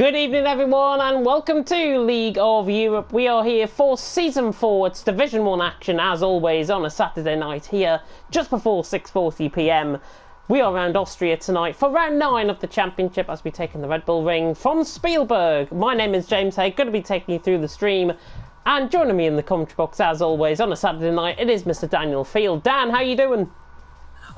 Good evening everyone and welcome to League of Europe. We are here for Season 4. It's Division 1 action as always on a Saturday night here just before 6:40 PM. We are around Austria tonight for round 9 of the championship as we take in the Red Bull Ring from Spielberg. My name is James Hay, going to be taking you through the stream, and joining me in the commentary box as always on a Saturday night it is Mr. Daniel Field. Dan, how you doing?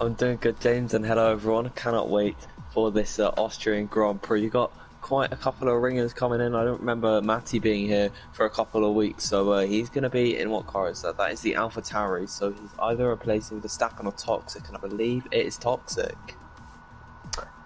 I'm doing good, James, and hello everyone. I cannot wait for this Austrian Grand Prix. You got quite a couple of ringers coming in. I don't remember Matty being here for a couple of weeks, so he's going to be in what car is that? That is the AlphaTauri, so he's either replacing Verstappen or Toxic, and I believe it is Toxic.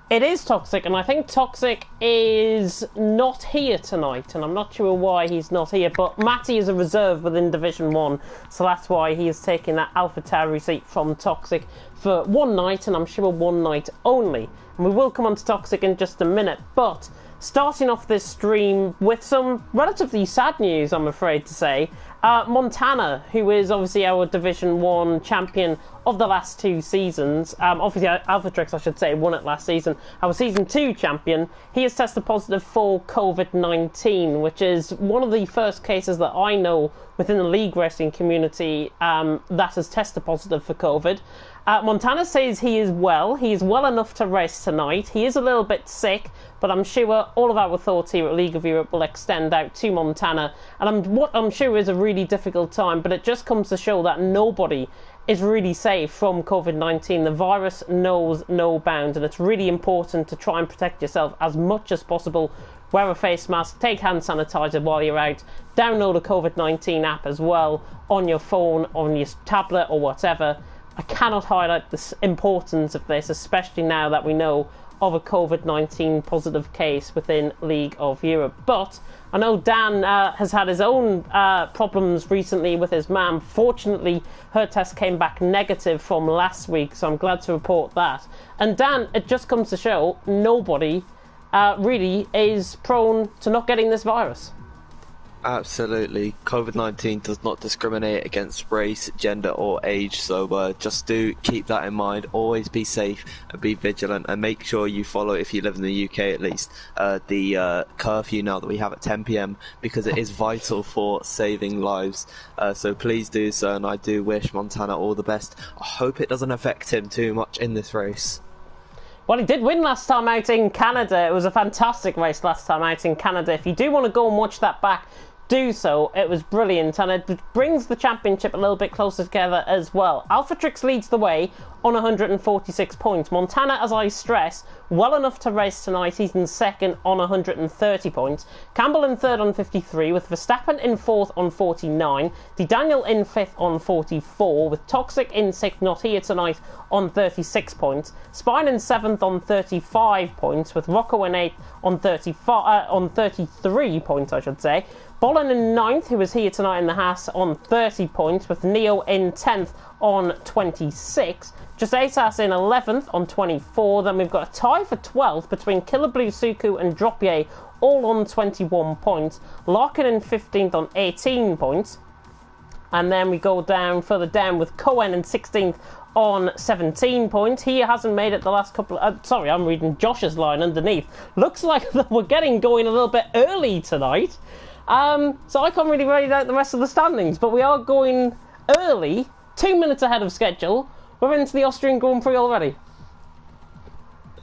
It is Toxic, and I think Toxic is not here tonight, and I'm not sure why he's not here, but Matty is a reserve within Division 1, so that's why he is taking that AlphaTauri seat from Toxic for one night, and I'm sure one night only. And we will come on to Toxic in just a minute, but starting off this stream with some relatively sad news, I'm afraid to say. Montana, who is obviously our Division 1 champion of the last 2 seasons, obviously Alphatrix, I should say, won it last season, our Season 2 champion, he has tested positive for COVID-19, which is one of the first cases that I know within the league racing community that has tested positive for COVID. Montana says he is well enough to race tonight. He is a little bit sick, but I'm sure all of our thoughts here at League of Europe will extend out to Montana, and what I'm sure is a really difficult time, but it just comes to show that nobody is really safe from COVID-19. The virus knows no bounds, and it's really important to try and protect yourself as much as possible. Wear a face mask, take hand sanitizer while you're out, download a COVID-19 app as well on your phone, on your tablet or whatever. I cannot highlight the importance of this, especially now that we know of a COVID-19 positive case within League of Europe. But I know Dan has had his own problems recently with his mum. Fortunately, her test came back negative from last week, so I'm glad to report that. And Dan, it just comes to show nobody really is prone to not getting this virus. Absolutely. COVID-19 does not discriminate against race, gender or age, so just do keep that in mind. Always be safe and be vigilant, and make sure you follow, if you live in the UK at least, the curfew now that we have at 10 PM, because it is vital for saving lives. So please do so, and I do wish Montana all the best. I hope it doesn't affect him too much in this race. Well, he did win last time out in Canada. It was a fantastic race last time out in Canada. If you do want to go and watch that back, do so. It was brilliant, and it brings the championship a little bit closer together as well. Alphatrix leads the way on 146 points. Montana, as I stress, well enough to race tonight. He's in second on 130 points. Campbell in third on 53, with Verstappen in fourth on 49. Daniel in fifth on 44, with Toxic in sixth, not here tonight, on 36 points. Spine in seventh on 35 points, with Rocco in eighth on 33 points, I should say. Bolin in 9th, who was here tonight in the Haas, on 30 points, with Neo in 10th on 26. Jasasas in 11th on 24. Then we've got a tie for 12th between Killer Blue Suku and Dropier, all on 21 points. Larkin in 15th on 18 points. And then we go down further down with Cohen in 16th on 17 points. He hasn't made it the last couple of... sorry, I'm reading Josh's line underneath. Looks like we're getting going a little bit early tonight. So I can't really read out the rest of the standings, but we are going early, 2 minutes ahead of schedule. We're into the Austrian Grand Prix already.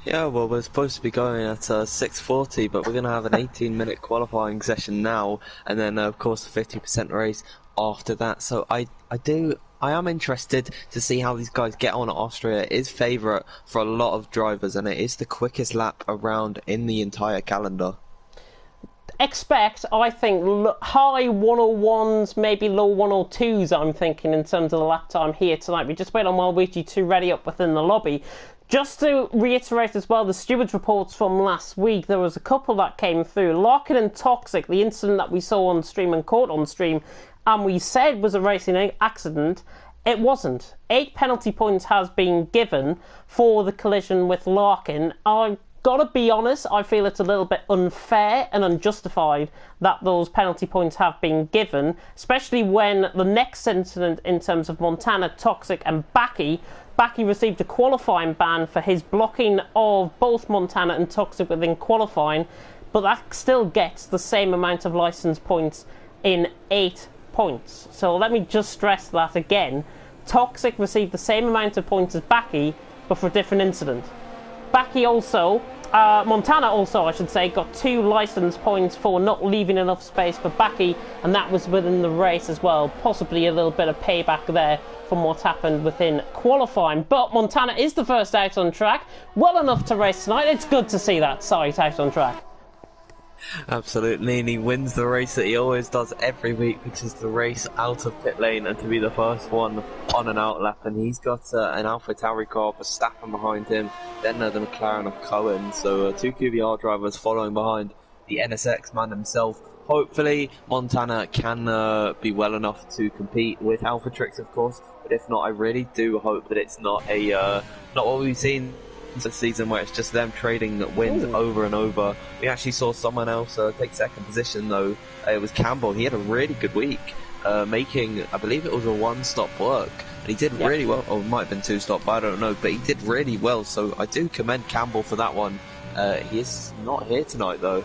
Yeah, well, we're supposed to be going at 6:40, but we're going to have an 18-minute qualifying session now, and then, of course, the 50% race after that. So I am interested to see how these guys get on at Austria. It is favourite for a lot of drivers, and it is the quickest lap around in the entire calendar. Expect, I think, high 101s, maybe low 102s, I'm thinking, in terms of the lap time here tonight. We just wait on Waluigi to ready up within the lobby. Just to reiterate as well, the stewards' reports from last week, there was a couple that came through. Larkin and Toxic, the incident that we saw on stream and caught on stream, and we said was a racing accident, it wasn't. 8 penalty points has been given for the collision with Larkin. I gotta be honest, I feel it's a little bit unfair and unjustified that those penalty points have been given, especially when the next incident in terms of Montana, Toxic and Baki received a qualifying ban for his blocking of both Montana and Toxic within qualifying. but that still gets the same amount of license points in 8 points. So let me just stress that again. Toxic received the same amount of points as Baki, but for a different incident. Baki also, Montana also, I should say, got 2 license points for not leaving enough space for Baki, and that was within the race as well. Possibly a little bit of payback there from what happened within qualifying. But Montana is the first out on track, well enough to race tonight. It's good to see that sight out on track. Absolutely, and he wins the race that he always does every week, which is the race out of pit lane and to be the first one on an out lap. And he's got an Alpha Tauri car, Verstappen behind him, then the McLaren of Cohen. So 2 QBR drivers following behind the NSX man himself. Hopefully Montana can be well enough to compete with Alpha Trix, of course. But if not, I really do hope that it's not not what we've seen this season, where it's just them trading wins over and over. We actually saw someone else take second position, though. It was Campbell. He had a really good week, making, I believe it was a 1-stop work, and he did really well. Or it might have been 2-stop, I don't know, but he did really well. So I do commend Campbell for that one. He is not here tonight, though.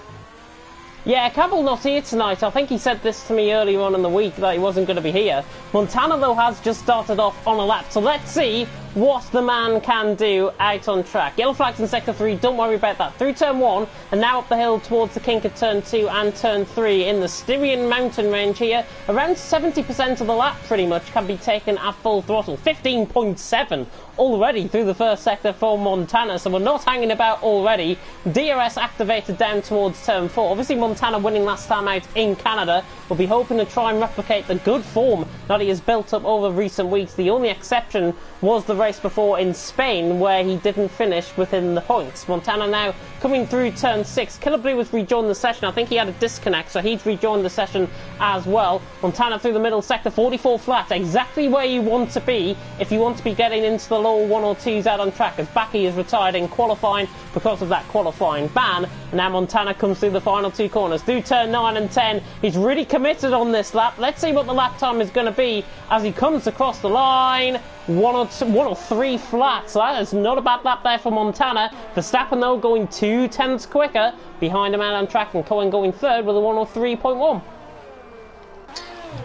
Yeah, Campbell not here tonight. I think he said this to me earlier on in the week that he wasn't going to be here. Montana, though, has just started off on a lap, so let's see what the man can do out on track. Yellow flags in sector 3, don't worry about that. Through turn 1, and now up the hill towards the kink of turn 2 and turn 3 in the Styrian mountain range here. Around 70% of the lap, pretty much, can be taken at full throttle. 15.7 already through the first sector for Montana, so we're not hanging about already. DRS activated down towards turn 4. Obviously, Montana winning last time out in Canada. We'll be hoping to try and replicate the good form that he has built up over recent weeks. The only exception was the race before in Spain, where he didn't finish within the points. Montana now coming through turn 6. Killer Blue has rejoined the session. I think he had a disconnect, so he's rejoined the session as well. Montana through the middle sector, 44 flat, exactly where you want to be if you want to be getting into the low 1 or 2s out on track, as Baki is retired in qualifying because of that qualifying ban. And now Montana comes through the final 2 corners. Through turn 9 and 10, he's really committed on this lap. Let's see what the lap time is going to be as he comes across the line. 1 or 3 flats. So that is not a bad lap there for Montana. Verstappen, though, going 2 tenths quicker behind him out on track, and Cohen going third with a 103.1.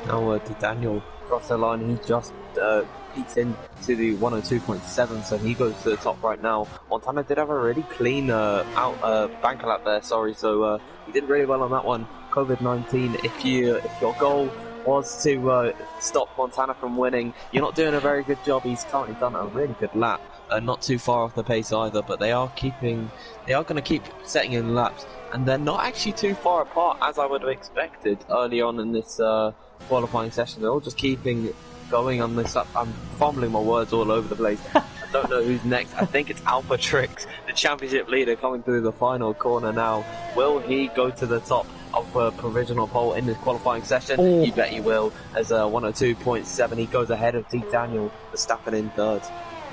Now to Daniel across the line. He just peaks in to the 102.7, so he goes to the top right now. Montana did have a really clean banker lap there, sorry, so he did really well on that one. COVID-19, if your goal was to stop Montana from winning, you're not doing a very good job. He's currently done a really good lap, not too far off the pace either, but they are going to keep setting in laps, and they're not actually too far apart as I would have expected early on in this qualifying session. They're all just keeping going on this lap. I'm fumbling my words all over the place. I don't know who's next. I think it's Alpha Trix, the championship leader, coming through the final corner now. Will he go to the top of a provisional pole in this qualifying session? You bet he will, as 102.7. He goes ahead of D. Daniel Verstappen in third.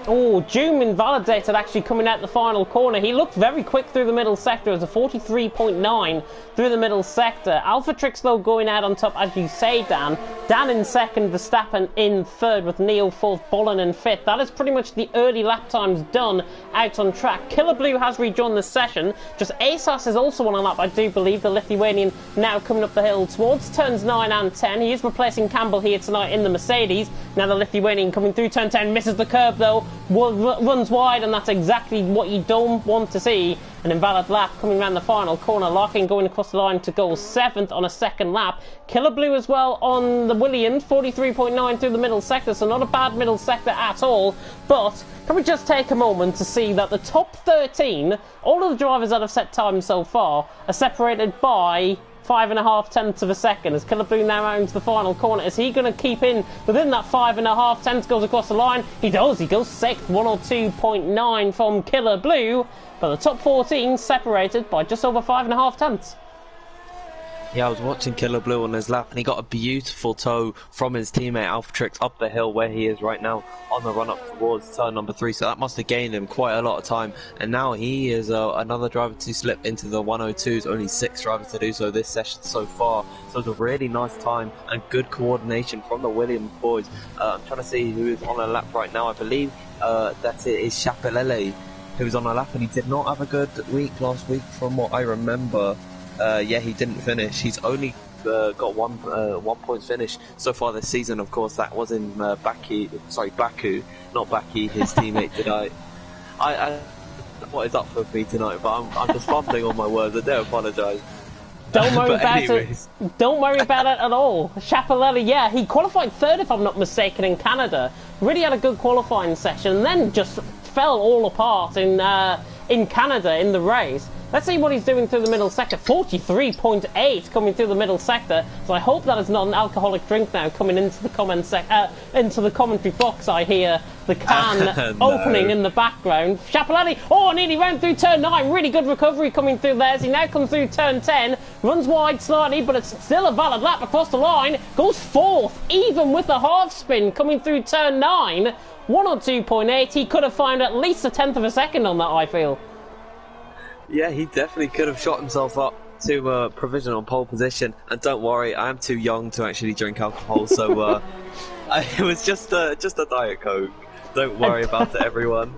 Oh, Doom invalidated actually coming out the final corner. He looked very quick through the middle sector as a 43.9 through the middle sector. Alpha Trix, though, going out on top, as you say, Dan. Dan in second, Verstappen in third, with Neil fourth, Bolin in fifth. That is pretty much the early lap times done out on track. Killer Blue has rejoined the session. Just ASAS is also on a lap, I do believe. The Lithuanian now coming up the hill towards turns 9 and 10. He is replacing Campbell here tonight in the Mercedes. Now the Lithuanian coming through turn 10, misses the curb though. Runs wide, and that's exactly what you don't want to see. An invalid lap coming around the final corner. Larkin going across the line to go 7th on a second lap. Killer Blue as well on the Williams, 43.9 through the middle sector, so not a bad middle sector at all. But can we just take a moment to see that the top 13, all of the drivers that have set time so far, are separated by 5.5 tenths of a second, as Killer Blue now owns the final corner. Is he going to keep in within that 5.5 tenths? Goes across the line. He does. He goes 6th, 102.9 from Killer Blue. But the top 14 separated by just over 5.5 tenths. Yeah, I was watching Killer Blue on his lap, and he got a beautiful tow from his teammate Alpha Trix up the hill where he is right now on the run up towards turn number 3. So that must have gained him quite a lot of time. And now he is another driver to slip into the 102s. Only 6 drivers to do so this session so far. So it's a really nice time and good coordination from the Williams boys. I'm trying to see who is on a lap right now. I believe that it is Chapelele who was on a lap, and he did not have a good week last week from what I remember. Yeah, he didn't finish. He's only got 1 point finish so far this season. Of course, that was in Baku, not Baki, his teammate. I what is up for me tonight? But I'm just fumbling on my words. I do apologise. Don't worry about it. Don't worry about it at all. Schiaparelli, yeah, he qualified third, if I'm not mistaken, in Canada. Really had a good qualifying session, and then just fell all apart in Canada in the race. Let's see what he's doing through the middle sector. 43.8 coming through the middle sector. So I hope that is not an alcoholic drink now coming into the into the commentary box. I hear the can opening in the background. Schiaparelli, nearly ran through turn 9. Really good recovery coming through there as he now comes through turn 10. Runs wide slightly, but it's still a valid lap across the line. Goes fourth, even with the half spin coming through turn 9. 102.8. He could have found at least a tenth of a second on that, I feel. Yeah, he definitely could have shot himself up to provisional pole position. And don't worry, I am too young to actually drink alcohol, so it was just a Diet Coke. Don't worry about it, everyone.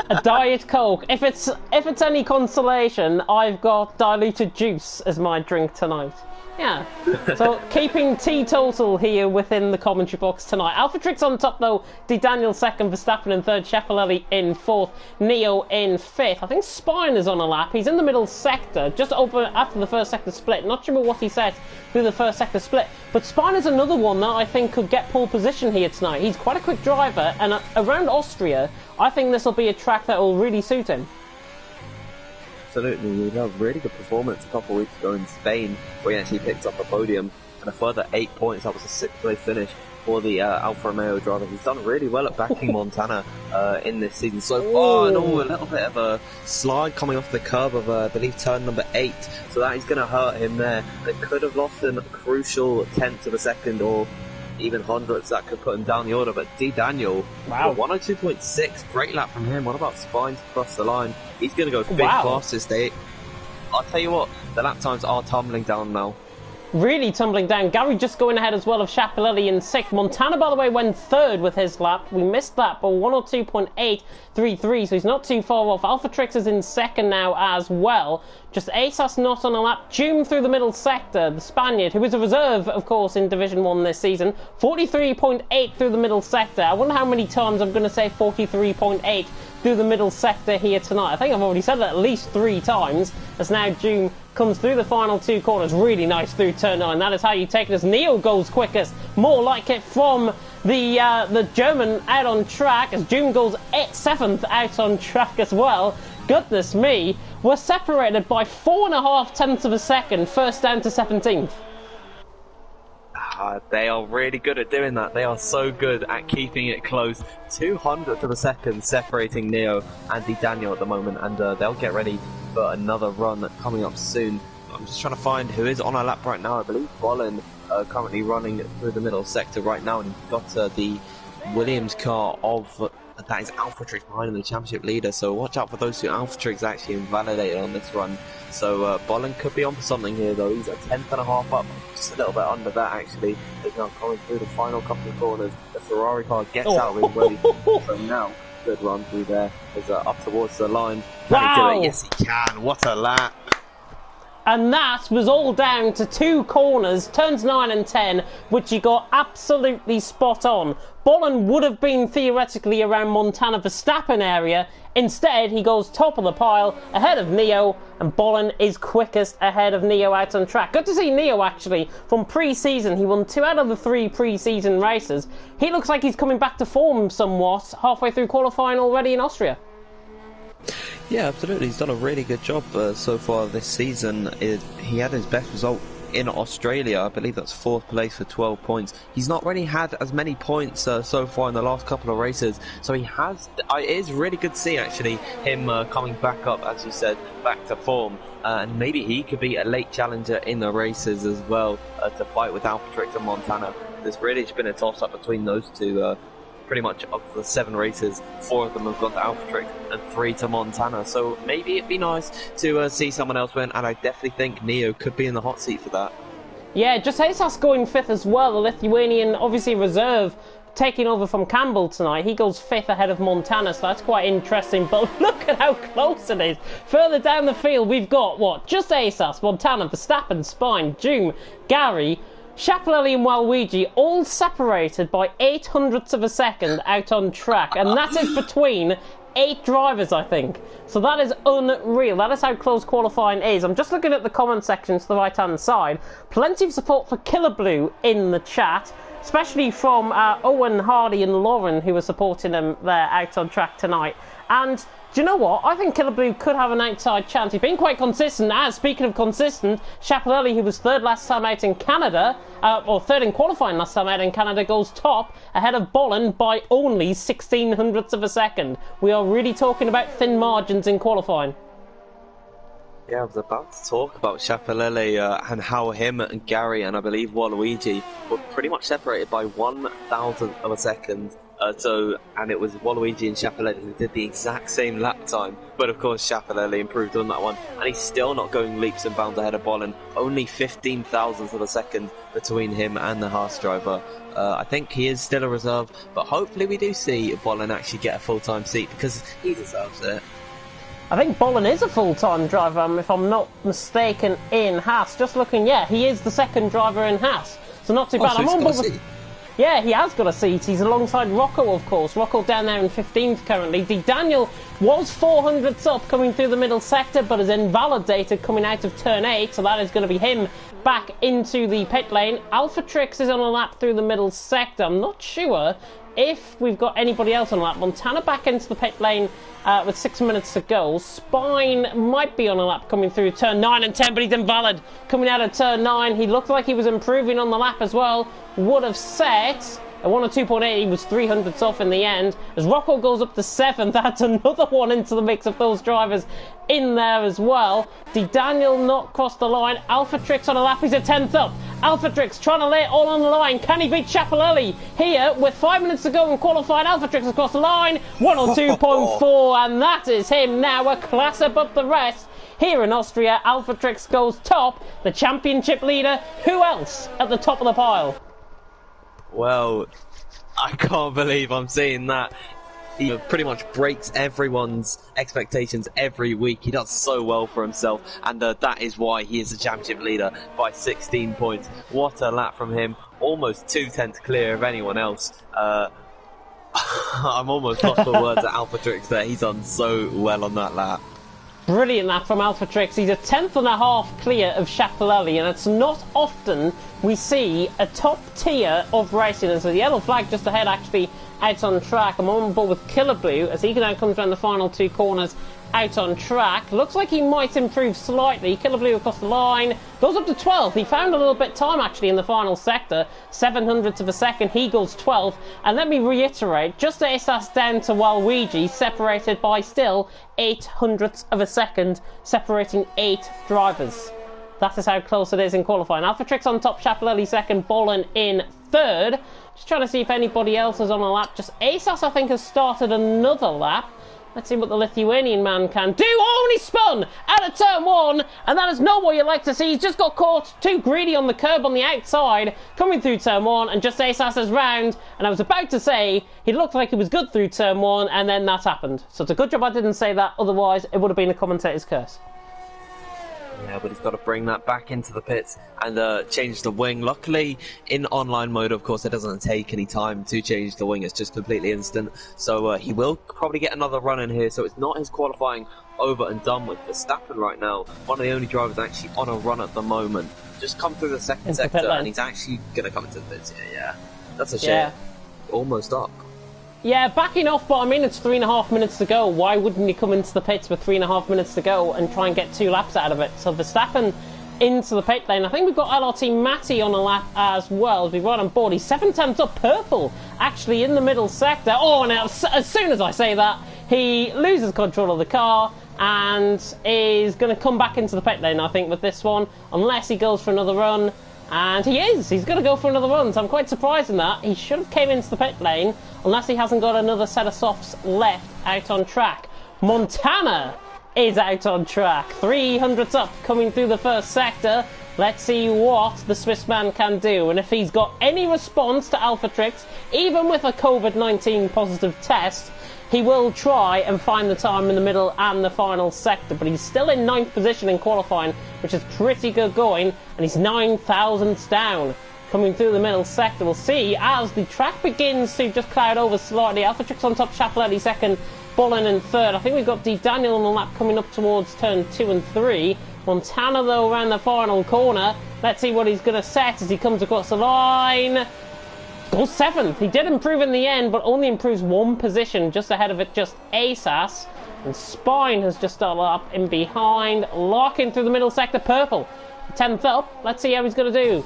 A Diet Coke. If it's any consolation, I've got diluted juice as my drink tonight. Yeah. So keeping teetotal here within the commentary box tonight. Alphatrix on top though. D. Daniel second, Verstappen in third, Schiaparelli in fourth, Neo in fifth. I think Spine is on a lap. He's in the middle sector, just over after the first sector split. Not sure what he said through the first sector split, but Spine is another one that I think could get pole position here tonight. He's quite a quick driver, and around Austria, I think this will be a track that will really suit him. Absolutely, he had a really good performance a couple of weeks ago in Spain, where he actually picked up a podium and a further 8 points. That was a 6th place finish for the Alfa Romeo driver. He's done really well at backing Montana in this season so far. And a little bit of a slide coming off the curb of, I believe, turn number 8. So that is going to hurt him there. It could have lost him a crucial tenth of a second or even hundredths that could put him down the order. But D. Daniel, wow, 102.6, great lap from him. What about Spines across the line? He's going to go big fastest day. I'll tell you what, the lap times are tumbling down now. Really tumbling down. Gary just going ahead as well of Schiaparelli in 6th. Montana, by the way, went 3rd with his lap. We missed that, but 102.833, so he's not too far off. Alphatrix is in 2nd now as well. Just Asas not on a lap. June through the middle sector, the Spaniard, who is a reserve, of course, in Division 1 this season. 43.8 through the middle sector. I wonder how many times I'm going to say 43.8 through the middle sector here tonight. I think I've already said that at least 3 times, as now June comes through the final 2 corners. Really nice through turn 9. That is how you take it as Neo goes quickest. More like it from the German out on track, as June goes 7th out on track as well. Goodness me, we're separated by 4.5 tenths of a second, first down to 17th. They are really good at doing that. They are so good at keeping it close. 200th of a second separating Neo and D. Daniel at the moment, and they'll get ready for another run coming up soon. I'm just trying to find who is on our lap right now. I believe Bolin currently running through the middle sector right now, and you've got the Williams car of that is Alphatrix behind him, the championship leader. So watch out for those 2 Alphatrix actually invalidated on this run. So Bolin could be onto something here though. He's a 10.5 up, just a little bit under that actually. He's now coming through the final couple of corners. The Ferrari car gets out of his way. So now, good run through there. Is up towards the line. Can he do it? Yes, he can. What a lap. And that was all down to 2 corners, turns 9 and 10, which he got absolutely spot on. Bolin would have been theoretically around Montana Verstappen area. Instead, he goes top of the pile, ahead of Neo, and Bolin is quickest ahead of Neo out on track. Good to see Neo, actually, from pre-season. He won 2 out of the 3 pre-season races. He looks like he's coming back to form somewhat, halfway through qualifying already in Austria. Yeah, absolutely. He's done a really good job so far this season. He had his best result in Australia. I believe that's 4th place for 12 points. He's not really had as many points so far in the last couple of races, so he has. It is really good to see actually him coming back up, as you said, back to form, and maybe he could be a late challenger in the races as well to fight with Alphatrix and Montana. There's really been a toss-up between those 2. Pretty much of the 7 races, 4 of them have gone to Alphatrix and 3 to Montana. So maybe it'd be nice to see someone else win, and I definitely think Neo could be in the hot seat for that. Yeah, just Asas going 5th as well. The Lithuanian, obviously reserve taking over from Campbell tonight. He goes 5th ahead of Montana, so that's quite interesting. But look at how close it is. Further down the field, we've got, what, just Asas, Montana, Verstappen, Spine, Joom, Gary, Schiaparelli and Waluigi, all separated by 0.08 of a second out on track. And that is between 8 drivers, I think. So that is unreal. That is how close qualifying is. I'm just looking at the comment section to the right-hand side. Plenty of support for Killer Blue in the chat, especially from Owen, Hardy and Lauren, who are supporting them there out on track tonight. And do you know what? I think Killer Blue could have an outside chance. He's been quite consistent. As speaking of consistent, Schiaparelli, who was 3rd last time out in Canada, or 3rd in qualifying last time out in Canada, goes top ahead of Bolin by only 0.16 of a second. We are really talking about thin margins in qualifying. Yeah, I was about to talk about Schiaparelli and how him and Gary and I believe Waluigi were pretty much separated by 1,000th of a second. And it was Waluigi and Schiaparelli who did the exact same lap time, but of course Schiaparelli improved on that one, and he's still not going leaps and bounds ahead of Bolin. Only 15,000th of a second between him and the Haas driver. I think he is still a reserve, but hopefully we do see Bolin actually get a full-time seat because he deserves it. I think Bolin is a full-time driver, if I'm not mistaken, in Haas. Just looking, yeah, he is the 2nd driver in Haas, so not too bad. So I'm on board with... Yeah, he has got a seat. He's alongside Rocco, of course. Rocco down there in 15th currently. Daniel was 400ths up coming through the middle sector, but is invalidated coming out of turn 8, so that is going to be him back into the pit lane. Alpha Trix is on a lap through the middle sector. I'm not sure if we've got anybody else on a lap. Montana back into the pit lane with 6 minutes to go. Spine might be on a lap coming through turn 9 and 10, but he's invalid coming out of turn 9. He looked like he was improving on the lap as well. Would have set a 102.8. He was 300ths off in the end. As Rocco goes up to 7th, that's another one into the mix of those drivers in there as well. Daniel not crossed the line. Alpha Trix on a lap. He's a 10th up. Alpha Trix trying to lay it all on the line. Can he beat Schiaparelli here with 5 minutes to go in qualifying? Alpha Trix across the line. 102.4, and that is him now, a class above the rest. Here in Austria, Alpha Trix goes top, the championship leader. Who else at the top of the pile? Well, I can't believe I'm seeing that. He pretty much breaks everyone's expectations every week. He does so well for himself, and that is why he is the championship leader by 16 points. What a lap from him. Almost 2/10 clear of anyone else. I'm almost lost for words at Alpha Trix there. He's done so well on that lap. Brilliant lap from Alpha Trix. He's a 10th and a half clear of Schiaparelli, and it's not often we see a top tier of racing. And so the yellow flag just ahead, actually out on track. I'm on board with Killer Blue as he now comes around the final 2 corners out on track. Looks like he might improve slightly. Killer Blue across the line, goes up to 12th. He found a little bit time actually in the final sector. 700ths of a second, he goes 12th. And let me reiterate, just Asas down to Waluigi, separated by still 0.08 of a second, separating 8 drivers. That is how close it is in qualifying. Alpha Trix on top, Schiaparelli second, Bolin in 3rd. Just trying to see if anybody else is on a lap. Just Asas, I think, has started another lap. Let's see what the Lithuanian man can do. Oh, and he spun out of turn 1, and that is not what you like to see. He's just got caught too greedy on the curb on the outside, coming through turn 1, and just Asas is round. And I was about to say he looked like he was good through turn 1, and then that happened. So it's a good job I didn't say that, otherwise it would have been a commentator's curse. Yeah, but he's got to bring that back into the pits and change the wing. Luckily, in online mode, of course, it doesn't take any time to change the wing. It's just completely instant. So he will probably get another run in here. So it's not his qualifying over and done with. Verstappen right now, one of the only drivers actually on a run at the moment. Just come through the second sector, and he's actually going to come into the pits here, yeah. That's a shame. Yeah. Almost up. Yeah, backing off, but I mean, it's 3.5 minutes to go. Why wouldn't he come into the pits with 3.5 minutes to go and try and get 2 laps out of it? So Verstappen into the pit lane. I think we've got LRT Matty on a lap as well. We've right on board. He's 7 up purple, actually, in the middle sector. Oh, and as soon as I say that, he loses control of the car and is going to come back into the pit lane, I think, with this one, unless he goes for another run. And he is. He's going to go for another run, so I'm quite surprised in that. He should have came into the pit lane, unless he hasn't got another set of softs left out on track. Montana is out on track. 300s up, coming through the first sector. Let's see what the Swiss man can do, and if he's got any response to Alphatrix, even with a COVID-19 positive test, he will try and find the time in the middle and the final sector, but he's still in 9th position in qualifying, which is pretty good going, and he's 9 thousandths down. Coming through the middle sector, we'll see as the track begins to just cloud over slightly. Alphatrix on top, Chapelletti second, Bullen in third. I think we've got D. Daniel on the lap coming up towards turn 2 and 3. Montana, though, around the final corner. Let's see what he's going to set as he comes across the line. Goes 7th. He did improve in the end, but only improves 1 position. Just ahead of it, just ASAS. And Spine has just started up in behind. Locking through the middle sector, Purple. 10th up. Let's see how he's going to do.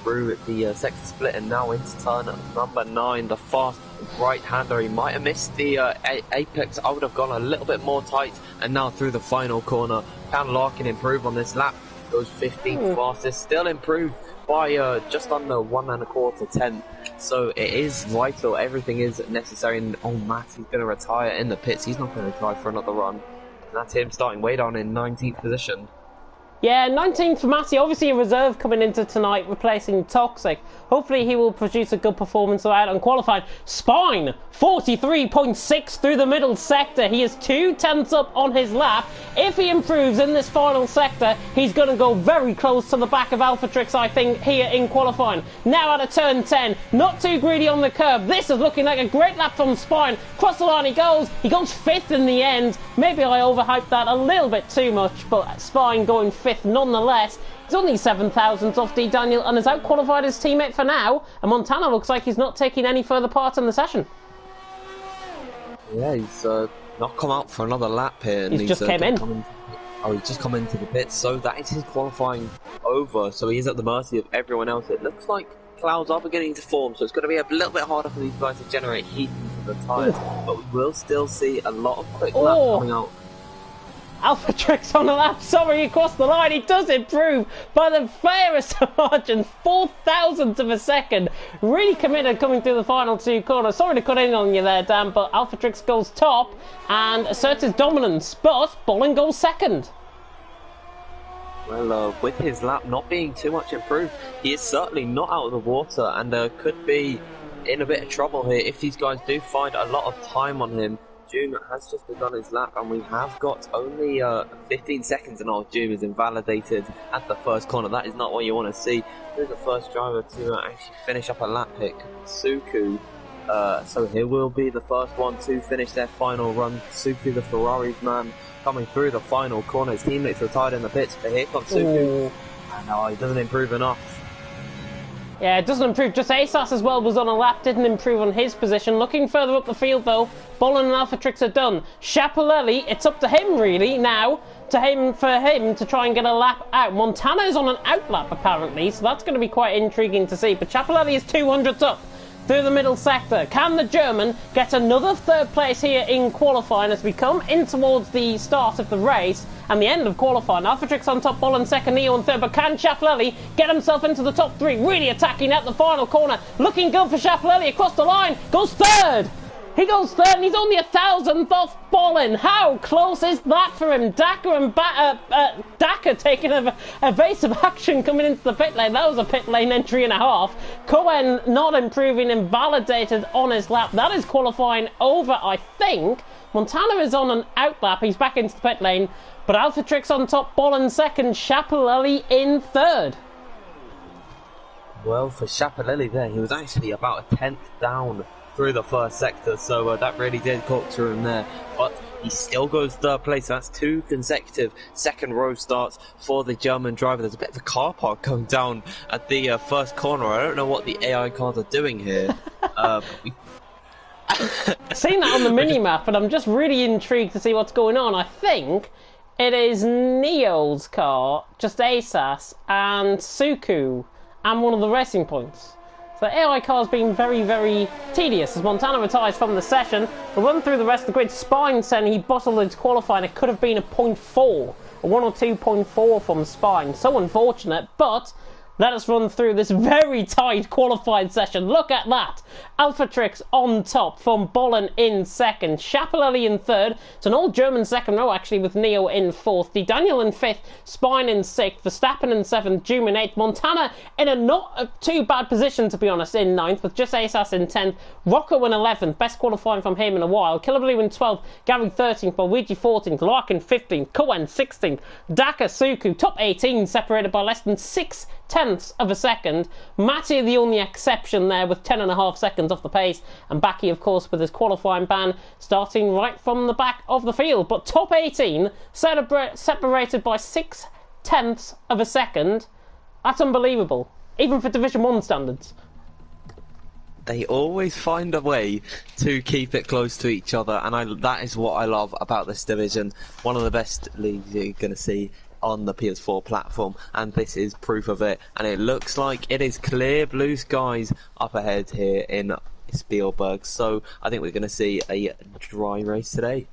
Through the sector split and now into turn number 9, the fast right-hander. He might have missed the apex. I would have gone a little bit more tight, and now through the final corner, can Larkin improve on this lap? Goes 15th fastest, still improved by just under 1 1/4 tenth. So it is vital, everything is necessary. And oh, Matt, he's going to retire in the pits. He's not going to try for another run. And that's him starting way down in 19th position. Yeah, 19th for Matty, obviously a reserve coming into tonight, replacing Toxic. Hopefully he will produce a good performance out on qualifying. Spine, 43.6 through the middle sector. He is 2 tenths up on his lap. If he improves in this final sector, he's going to go very close to the back of Alphatrix, I think, here in qualifying. Now out of turn 10, not too greedy on the curve. This is looking like a great lap from Spine. Cross the line he goes 5th in the end. Maybe I overhyped that a little bit too much, but Spine going 5th nonetheless. He's only 7 thousandths off D. Daniel and has out-qualified his teammate for now, and Montana looks like he's not taking any further part in the session. Yeah, he's not come out for another lap here. And he's just came in. He's just come into the pits, so that is his qualifying over, so he is at the mercy of everyone else. It looks like clouds are beginning to form, so it's going to be a little bit harder for these guys to generate heat into the tyres, but we will still see a lot of quick laps coming out. Alphatrix on the lap, sorry, across the line. He does improve by the fairest of margins, 4 thousandths of a second. Really committed coming through the final 2 corners. Sorry to cut in on you there, Dan, but Alphatrix goes top and asserts his dominance, but Bolin goes second. Well, with his lap not being too much improved, he is certainly not out of the water and could be in a bit of trouble here if these guys do find a lot of time on him. Doom has just begun his lap, and we have got only 15 seconds, and Doom is invalidated at the first corner. That is not what you want to see. Who's the first driver to actually finish up a lap pick? Suku. So he will be the first one to finish their final run. Suku, the Ferrari's man, coming through the final corner. His teammates retired in the pits, but here comes Suku. And he doesn't improve enough. Yeah, it doesn't improve. Just ASAS as well was on a lap, didn't improve on his position. Looking further up the field though, Bolin and Alphatrix are done. Chapelletti, it's up to him really now, for him to try and get a lap out. Montana is on an out lap apparently, so that's going to be quite intriguing to see. But Chapelletti is 200ths up through the middle sector. Can the German get another 3rd place here in qualifying as we come in towards the start of the race and the end of qualifying? Alphatrix on top, Bolin second, Neo on third, but can Chapelletti get himself into the top 3? Really attacking at the final corner. Looking good for Chapelletti across the line. Goes 3rd. He goes 3rd and he's only 1,000th off Bolin. How close is that for him? Daka and Daka taking a evasive action coming into the pit lane. That was a pit lane entry and a half. Cohen not improving, invalidated on his lap. That is qualifying over, I think. Montana is on an out lap. He's back into the pit lane. But Alphatrix on top, Bolin second, Chapelletti in 3rd. Well, for Chapelletti there, he was actually about a 10th down through the first sector, so that really did capture him there, but he still goes 3rd place. That's 2 consecutive second row starts for the German driver. There's a bit of a car park going down at the first corner. I don't know what the AI cars are doing here. I've seen that on the mini-map, and I'm just really intrigued to see what's going on. I think it is Neo's car, just ASAS, and Suku, and one of the racing points. So the AI car's been very, very tedious as Montana retires from the session. We'll run through the rest of the grid. Spine saying he bottled his qualifying. It could have been a 0.4, a 1 or 2.4 from Spine. So unfortunate, but let us run through this very tight qualified session. Look at that. Alphatrix on top from Bolin in second. Schiaparelli in third. It's an all-German second row, actually, with Neo in fourth. Di Daniel in fifth. Spine in sixth. Verstappen in seventh. Doom in eighth. Montana in a not too bad position, to be honest, in ninth, with just Asas in 10th. Rocco in 11th. Best qualifying from him in a while. Killer Blue in 12th. Gary 13th. Luigi 14th. Larkin 15th. Cohen 16th. Daka Suku top 18, separated by less than 0.6 of a second. Matty the only exception there with 10.5 seconds off the pace, and Baki of course with his qualifying ban starting right from the back of the field. But top 18 separated by 0.6 of a second. That's unbelievable, even for Division 1 standards. They always find a way to keep it close to each other, and that is what I love about this division. One of the best leagues you're going to see on the PS4 platform, and this is proof of it. And it looks like it is clear blue skies up ahead here in Spielberg, so I think we're going to see a dry race today.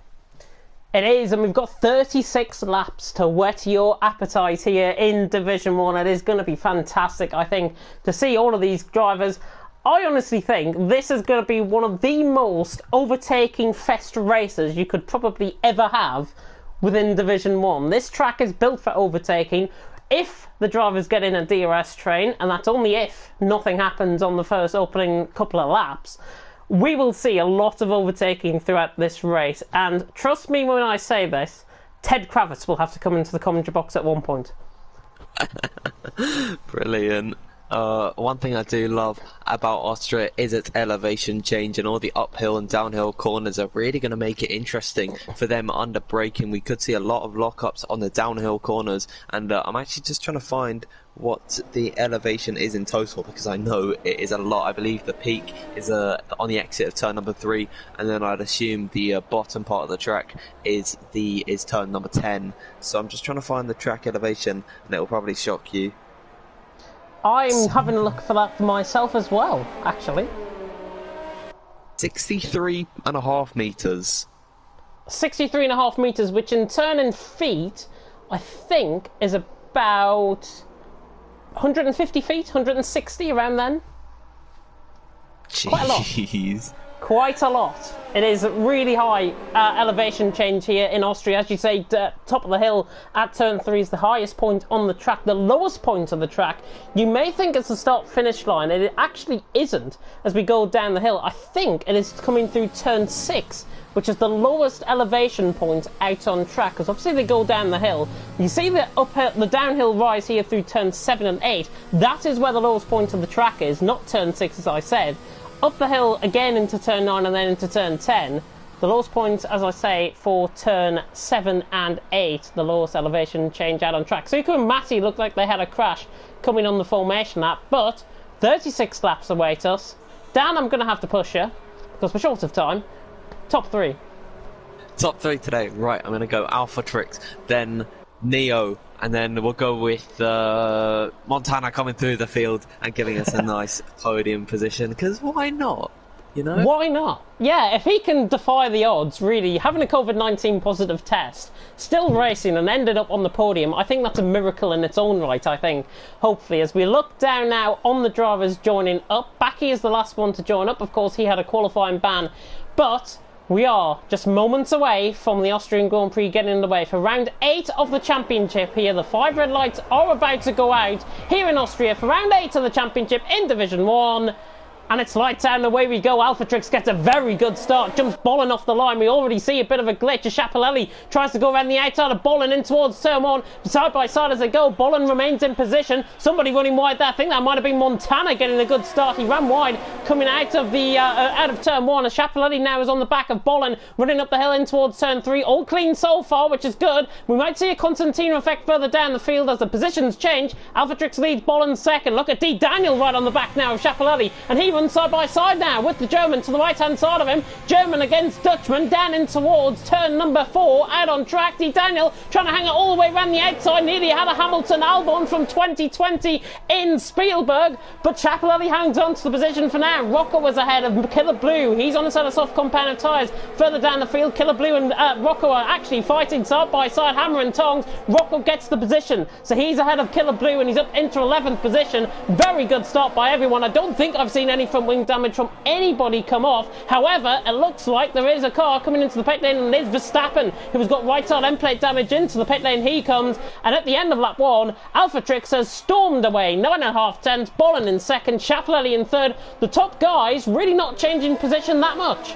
It is, and we've got 36 laps to whet your appetite here in Division 1. It is going to be fantastic, I think, to see all of these drivers. I honestly think this is going to be one of the most overtaking fest races you could probably ever have within Division 1. This track is built for overtaking. If the drivers get in a DRS train, and that's only if nothing happens on the first opening couple of laps, we will see a lot of overtaking throughout this race. And trust me when I say this, Ted Kravitz will have to come into the commentary box at one point. Brilliant. One thing I do love about Austria is its elevation change, and all the uphill and downhill corners are really going to make it interesting for them under braking. We could see a lot of lockups on the downhill corners, and I'm actually just trying to find what the elevation is in total, because I know it is a lot. I believe the peak is on the exit of turn number 3, and then I'd assume the bottom part of the track is turn number 10. So I'm just trying to find the track elevation, and it will probably shock you. I'm having a look for that for myself as well, actually. 63.5 metres. 63.5 metres, which in turn in feet, I think is about 150 feet, 160, around then. Jeez. Quite a lot. Quite a lot. It is really high elevation change here in Austria. As you say, top of the hill at turn 3 is the highest point on the track. The lowest point of the track, you may think it's the start-finish line, and it actually isn't as we go down the hill. I think it is coming through turn 6, which is the lowest elevation point out on track, because obviously they go down the hill. You see the downhill rise here through turn 7 and 8. That is where the lowest point of the track is, not turn 6 as I said. Up the hill again into turn 9 and then into turn 10. The lowest point, as I say, for turn 7 and 8, the lowest elevation change out on track. Suku and Matty looked like they had a crash coming on the formation lap, but 36 laps await us. Dan, I'm going to have to push you, because we're short of time. Top 3. Top 3 today. Right, I'm going to go Alphatrix, then Neo, and then we'll go with Montana coming through the field and giving us a nice podium position, because why not? You know? Why not? Yeah, if he can defy the odds, really, having a COVID-19 positive test, still racing and ended up on the podium, I think that's a miracle in its own right, I think. Hopefully, as we look down now on the drivers joining up, Baki is the last one to join up. Of course, he had a qualifying ban, but we are just moments away from the Austrian Grand Prix getting underway for round 8 of the championship here. The 5 red lights are about to go out here in Austria for round 8 of the championship in Division 1. And it's lights out and away we go. Alphatrix gets a very good start, jumps Bolin off the line. We already see a bit of a glitch. Schiaparelli tries to go around the outside of Bolin in towards turn 1. Side by side as they go. Bolin remains in position. Somebody running wide there. I think that might have been Montana getting a good start. He ran wide coming out of turn 1. As Schiaparelli now is on the back of Bolin, running up the hill in towards turn 3. All clean so far, which is good. We might see a Constantino effect further down the field as the positions change. Alphatrix leads Bolin second. Look at Di Daniel right on the back now of Schiaparelli, and he run side by side now with the German to the right-hand side of him. German against Dutchman, down in towards turn number 4, out on track. D. Daniel trying to hang it all the way around the outside. Nearly had a Hamilton Albon from 2020 in Spielberg, but Chapelelli hangs on to the position for now. Rocco was ahead of Killer Blue. He's on a set of soft compound of tyres. Further down the field, Killer Blue and Rocco are actually fighting side by side, hammer and tongs. Rocco gets the position, so he's ahead of Killer Blue and he's up into 11th position. Very good start by everyone. I don't think I've seen any front wing damage from anybody come off. However, it looks like there is a car coming into the pit lane, and it is Verstappen who has got right side end plate damage. Into the pit lane he comes, and at the end of lap 1, Alpha Trix has stormed away. 9.5 tenths, Bolin in second, Chapelelli in third. The top guys really not changing position that much.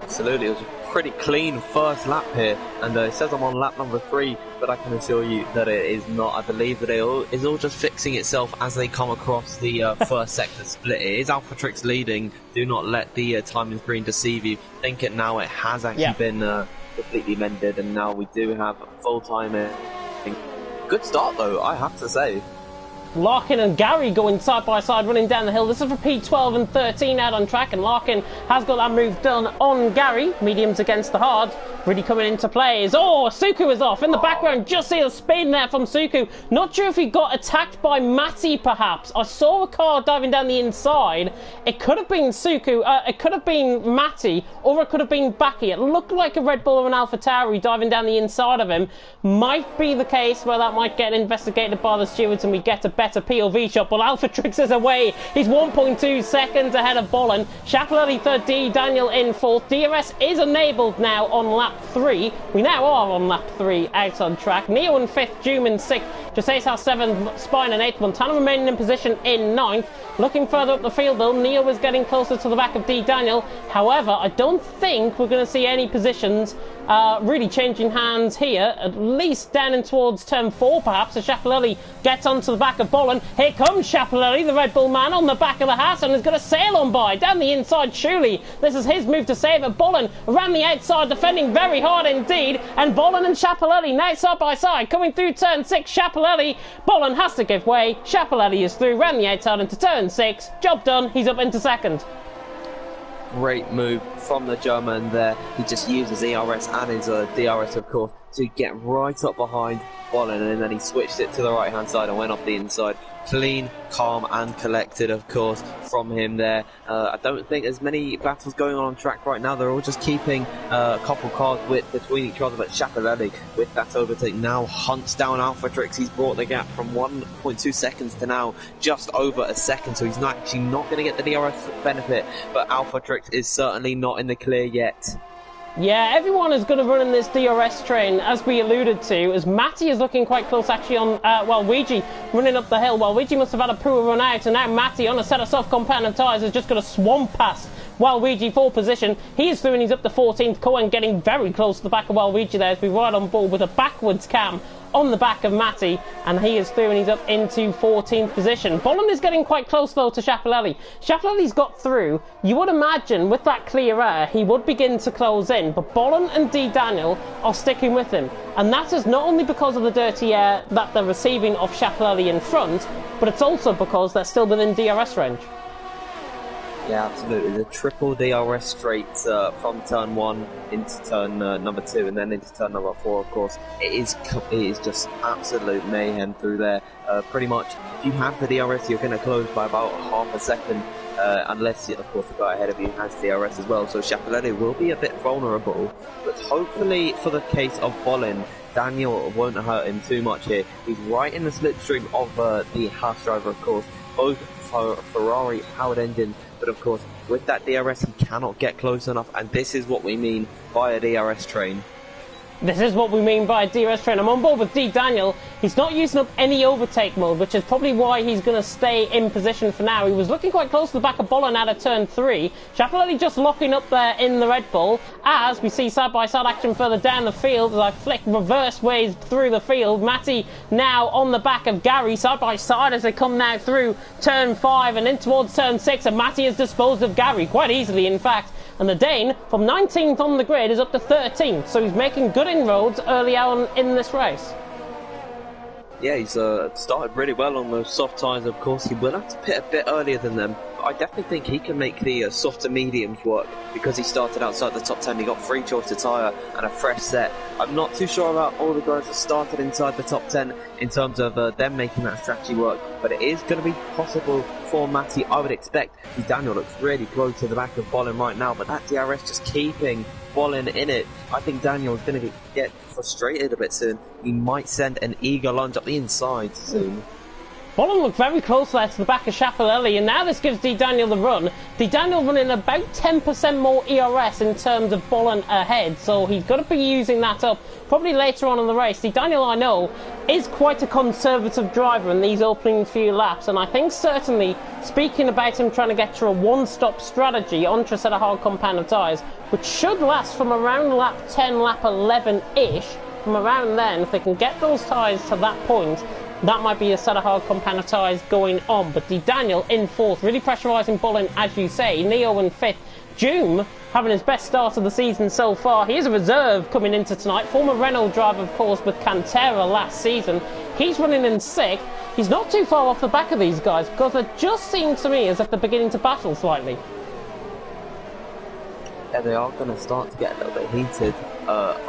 Absolutely, it was a pretty clean first lap here, and it says I'm on lap number 3, but I can assure you that it is not. I believe that it is all just fixing itself as they come across the first sector split. It is Alpha Trix leading. Do not let the timing screen deceive you. Think it now, it has actually been completely mended, and now we do have full timing. Good start though, I have to say. Larkin and Gary going side by side running down the hill. This is for P12 and 13 out on track, and Larkin has got that move done on Gary. Mediums against the hard really coming into play is, Suku is off in the background. Just see a speed there from Suku. Not sure if he got attacked by Matty perhaps. I saw a car diving down the inside. It could have been Suku, it could have been Matty, or it could have been Baki. It looked like a Red Bull or an Alpha Tauri diving down the inside of him. Might be the case where that might get investigated by the stewards and we get a better POV shot, but Alpha Trix is away. He's 1.2 seconds ahead of Bolin. Chapelelli third, D. Daniel in fourth. DRS is enabled now on lap 3. We now are on lap 3 out on track. Neo in fifth, Doom in sixth, Jasesa seventh, Spine in eighth, Montana remaining in position in ninth. Looking further up the field though, Neo is getting closer to the back of D. Daniel. However, I don't think we're going to see any positions really changing hands here, at least down in towards turn 4 perhaps, as Chapelelli gets onto the back of Bolin. Here comes Chapelelli, the Red Bull man, on the back of the Haas, and is going to sail on by down the inside. Surely this is his move to save it. Bolin around the outside, defending very hard indeed, and Bolin and Chapelelli now side by side coming through turn 6. Chapelelli, Bolin has to give way. Chapelelli is through round the outside into turn 6. Job done, he's up into second. Great move from the German there. He just uses ERS and his DRS, of course, to get right up behind Bolin, and then he switched it to the right hand side and went off the inside. Clean, calm and collected, of course, from him there. I don't think there's many battles going on track right now. They're all just keeping a couple cars between each other, but Chapelelli with that overtake now hunts down Alpha Trix. He's brought the gap from 1.2 seconds to now just over a second, so he's actually not going to get the DRS benefit, but Alpha Trix is certainly not in the clear yet. Yeah, everyone is going to run in this DRS train, as we alluded to, as Matty is looking quite close actually on Waluigi running up the hill. Waluigi must have had a poor run out, and now Matty on a set of soft compound of tyres is just going to swamp past Waluigi for position. He is through and he's up to 14th. Cohen getting very close to the back of Waluigi there as we ride on board with a backwards cam on the back of Matty, and he is through and he's up into 14th position. Bolin is getting quite close though to Chapelelli. Chapelelli's got through. You would imagine with that clear air he would begin to close in, but Bolin and D. Daniel are sticking with him, and that is not only because of the dirty air that they're receiving off Chapelelli in front, but it's also because they're still within DRS range. Yeah, absolutely. The triple DRS straight from turn 1 into turn number 2 and then into turn number 4, of course. It is just absolute mayhem through there. Pretty much, if you have the DRS, you're going to close by about half a second, unless, of course, the guy ahead of you has DRS as well. So Chapelelli will be a bit vulnerable, but hopefully for the case of Bolin, Daniel won't hurt him too much here. He's right in the slipstream of the Haas driver, of course. Both Ferrari powered engines, but of course with that DRS he cannot get close enough, and this is what we mean by a DRS train. This is what we mean by a DRS train. I'm on board with D. Daniel. He's not using up any overtake mode, which is probably why he's going to stay in position for now. He was looking quite close to the back of Bolin out of turn 3. Chapelelli just locking up there in the Red Bull, as we see side-by-side action further down the field as I flick reverse ways through the field. Matty now on the back of Gary, side-by-side as they come now through turn 5 and in towards turn 6, and Matty has disposed of Gary, quite easily in fact. And the Dane, from 19th on the grid, is up to 13th, so he's making good inroads early on in this race. Yeah, he's started really well on those soft tyres, of course. He will have to pit a bit earlier than them, but I definitely think he can make the soft to mediums work because he started outside the top 10. He got free choice of tyre and a fresh set. I'm not too sure about all the guys that started inside the top 10 in terms of them making that strategy work, but it is going to be possible for Matty. I would expect Daniel looks really close to the back of Bolin right now, but that DRS just keeping Bolin in it. I think Daniel is going to get frustrated a bit soon. He might send an eager lunge up the inside soon. Bolin looked very close there to the back of Schiaparelli, and now this gives Daniel the run. Daniel running about 10% more ERS in terms of Bolin ahead, so he's got to be using that up probably later on in the race. Daniel, I know, is quite a conservative driver in these opening few laps, and I think certainly, speaking about him trying to get to a one-stop strategy onto a set of hard compound of tyres, which should last from around lap 10, lap 11-ish, from around then, if they can get those tyres to that point, that might be a set of hard compound of tyres going on. But Daniel in fourth, really pressurising Bolin, as you say. Neo in fifth. Joom having his best start of the season so far. He is a reserve coming into tonight. Former Renault driver, of course, with Cantera last season. He's running in sixth. He's not too far off the back of these guys because they just seem to me as if they're beginning to battle slightly. Yeah, they are going to start to get a little bit heated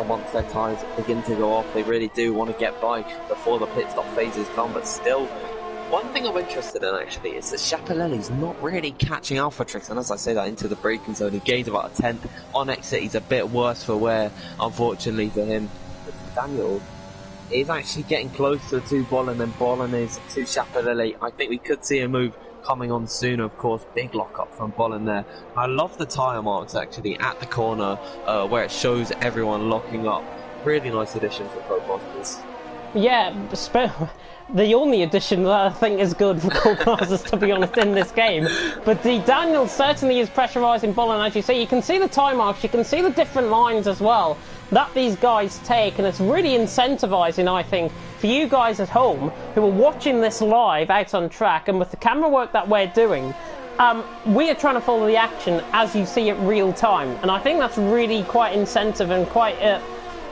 once their tyres begin to go off. They really do want to get by before the pit stop phase is done, but still, one thing I'm interested in actually is that Schiaparelli's not really catching Alphatrix, and as I say that, into the braking zone, he gains about a tenth. On exit, he's a bit worse for wear, unfortunately for him. But Daniel is actually getting closer to Bolin than Bolin is to Schiaparelli. I think we could see a move coming on soon, of course. Big lock up from Bolin there. I love the tyre marks actually at the corner where it shows everyone locking up. Really nice addition for Pro Masters. Yeah, the only addition that I think is good for co-masters, to be honest, in this game. But Daniel certainly is pressurising Bolin, as you say. You can see the time marks, you can see the different lines as well that these guys take, and it's really incentivising, I think, for you guys at home who are watching this live out on track, and with the camera work that we're doing, we are trying to follow the action as you see it real time, and I think that's really quite incentive and quite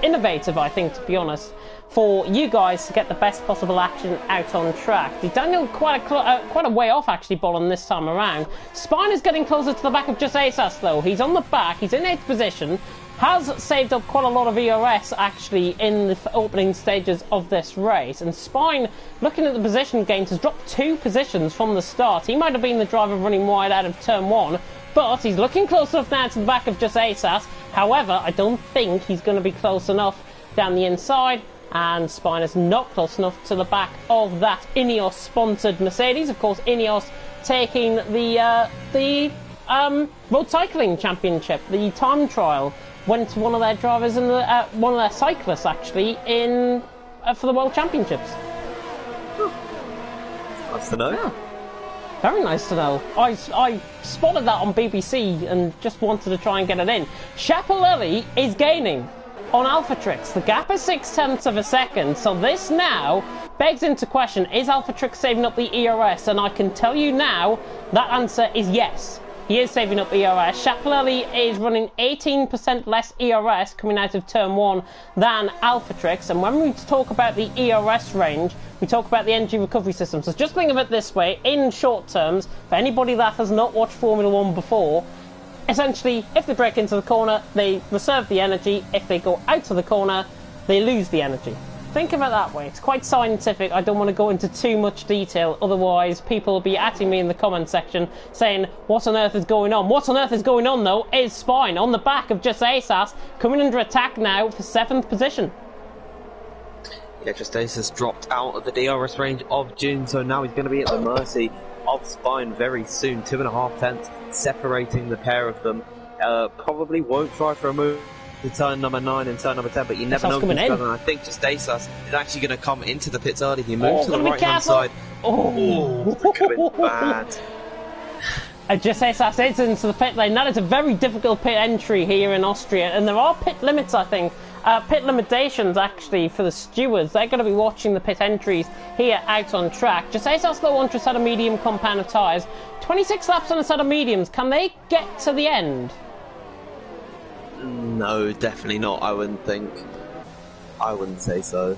innovative, I think, to be honest, for you guys to get the best possible action out on track. Daniel quite a way off actually, Bolin, this time around. Spine is getting closer to the back of just Asas though. He's on the back, he's in 8th position, has saved up quite a lot of ERS actually in the opening stages of this race, and Spine, looking at the position gains, has dropped 2 positions from the start. He might have been the driver running wide out of turn 1, but he's looking close enough now to the back of just Asas. However, I don't think he's going to be close enough down the inside, and Spine is not close enough to the back of that Ineos sponsored Mercedes. Of course, Ineos taking the Road Cycling Championship, the time trial, went to one of their drivers in the one of their cyclists actually in for the World Championships. Nice to know. Yeah. Very nice to know. I spotted that on BBC and just wanted to try and get it in. Schiaparelli is gaining on Alphatrix. The gap is 0.6 of a second, so this now begs into question, is Alphatrix saving up the ERS? And I can tell you now, that answer is yes. He is saving up ERS. Schiaparelli is running 18% less ERS coming out of turn 1 than Alphatrix. And when we talk about the ERS range, we talk about the energy recovery system. So just think of it this way, in short terms, for anybody that has not watched Formula 1 before, essentially, if they break into the corner, they reserve the energy. If they go out of the corner, they lose the energy. Think of it that way. It's quite scientific. I don't want to go into too much detail, otherwise people will be atting me in the comment section saying, what on earth is going on? What on earth is going on, though, is Spine on the back of just Asas, coming under attack now for 7th position. Yeah, just Asas dropped out of the DRS range of June, so now he's going to be at the mercy of Spine very soon. 2.5 tenths separating the pair of them. Probably won't try for a move to turn number 9 and turn number 10, but you never know. And I think just Asas is actually going to come into the pits early. He moves to the right hand side. Oh, coming bad. Just Asas is into the pit lane. That is a very difficult pit entry here in Austria, and there are pit limits, I think. Pit limitations actually for the stewards. They're going to be watching the pit entries here out on track. Just Asas though onto a set of medium compound of tyres. 26 laps on a set of mediums. Can they get to the end? No, definitely not, I wouldn't think. I wouldn't say so.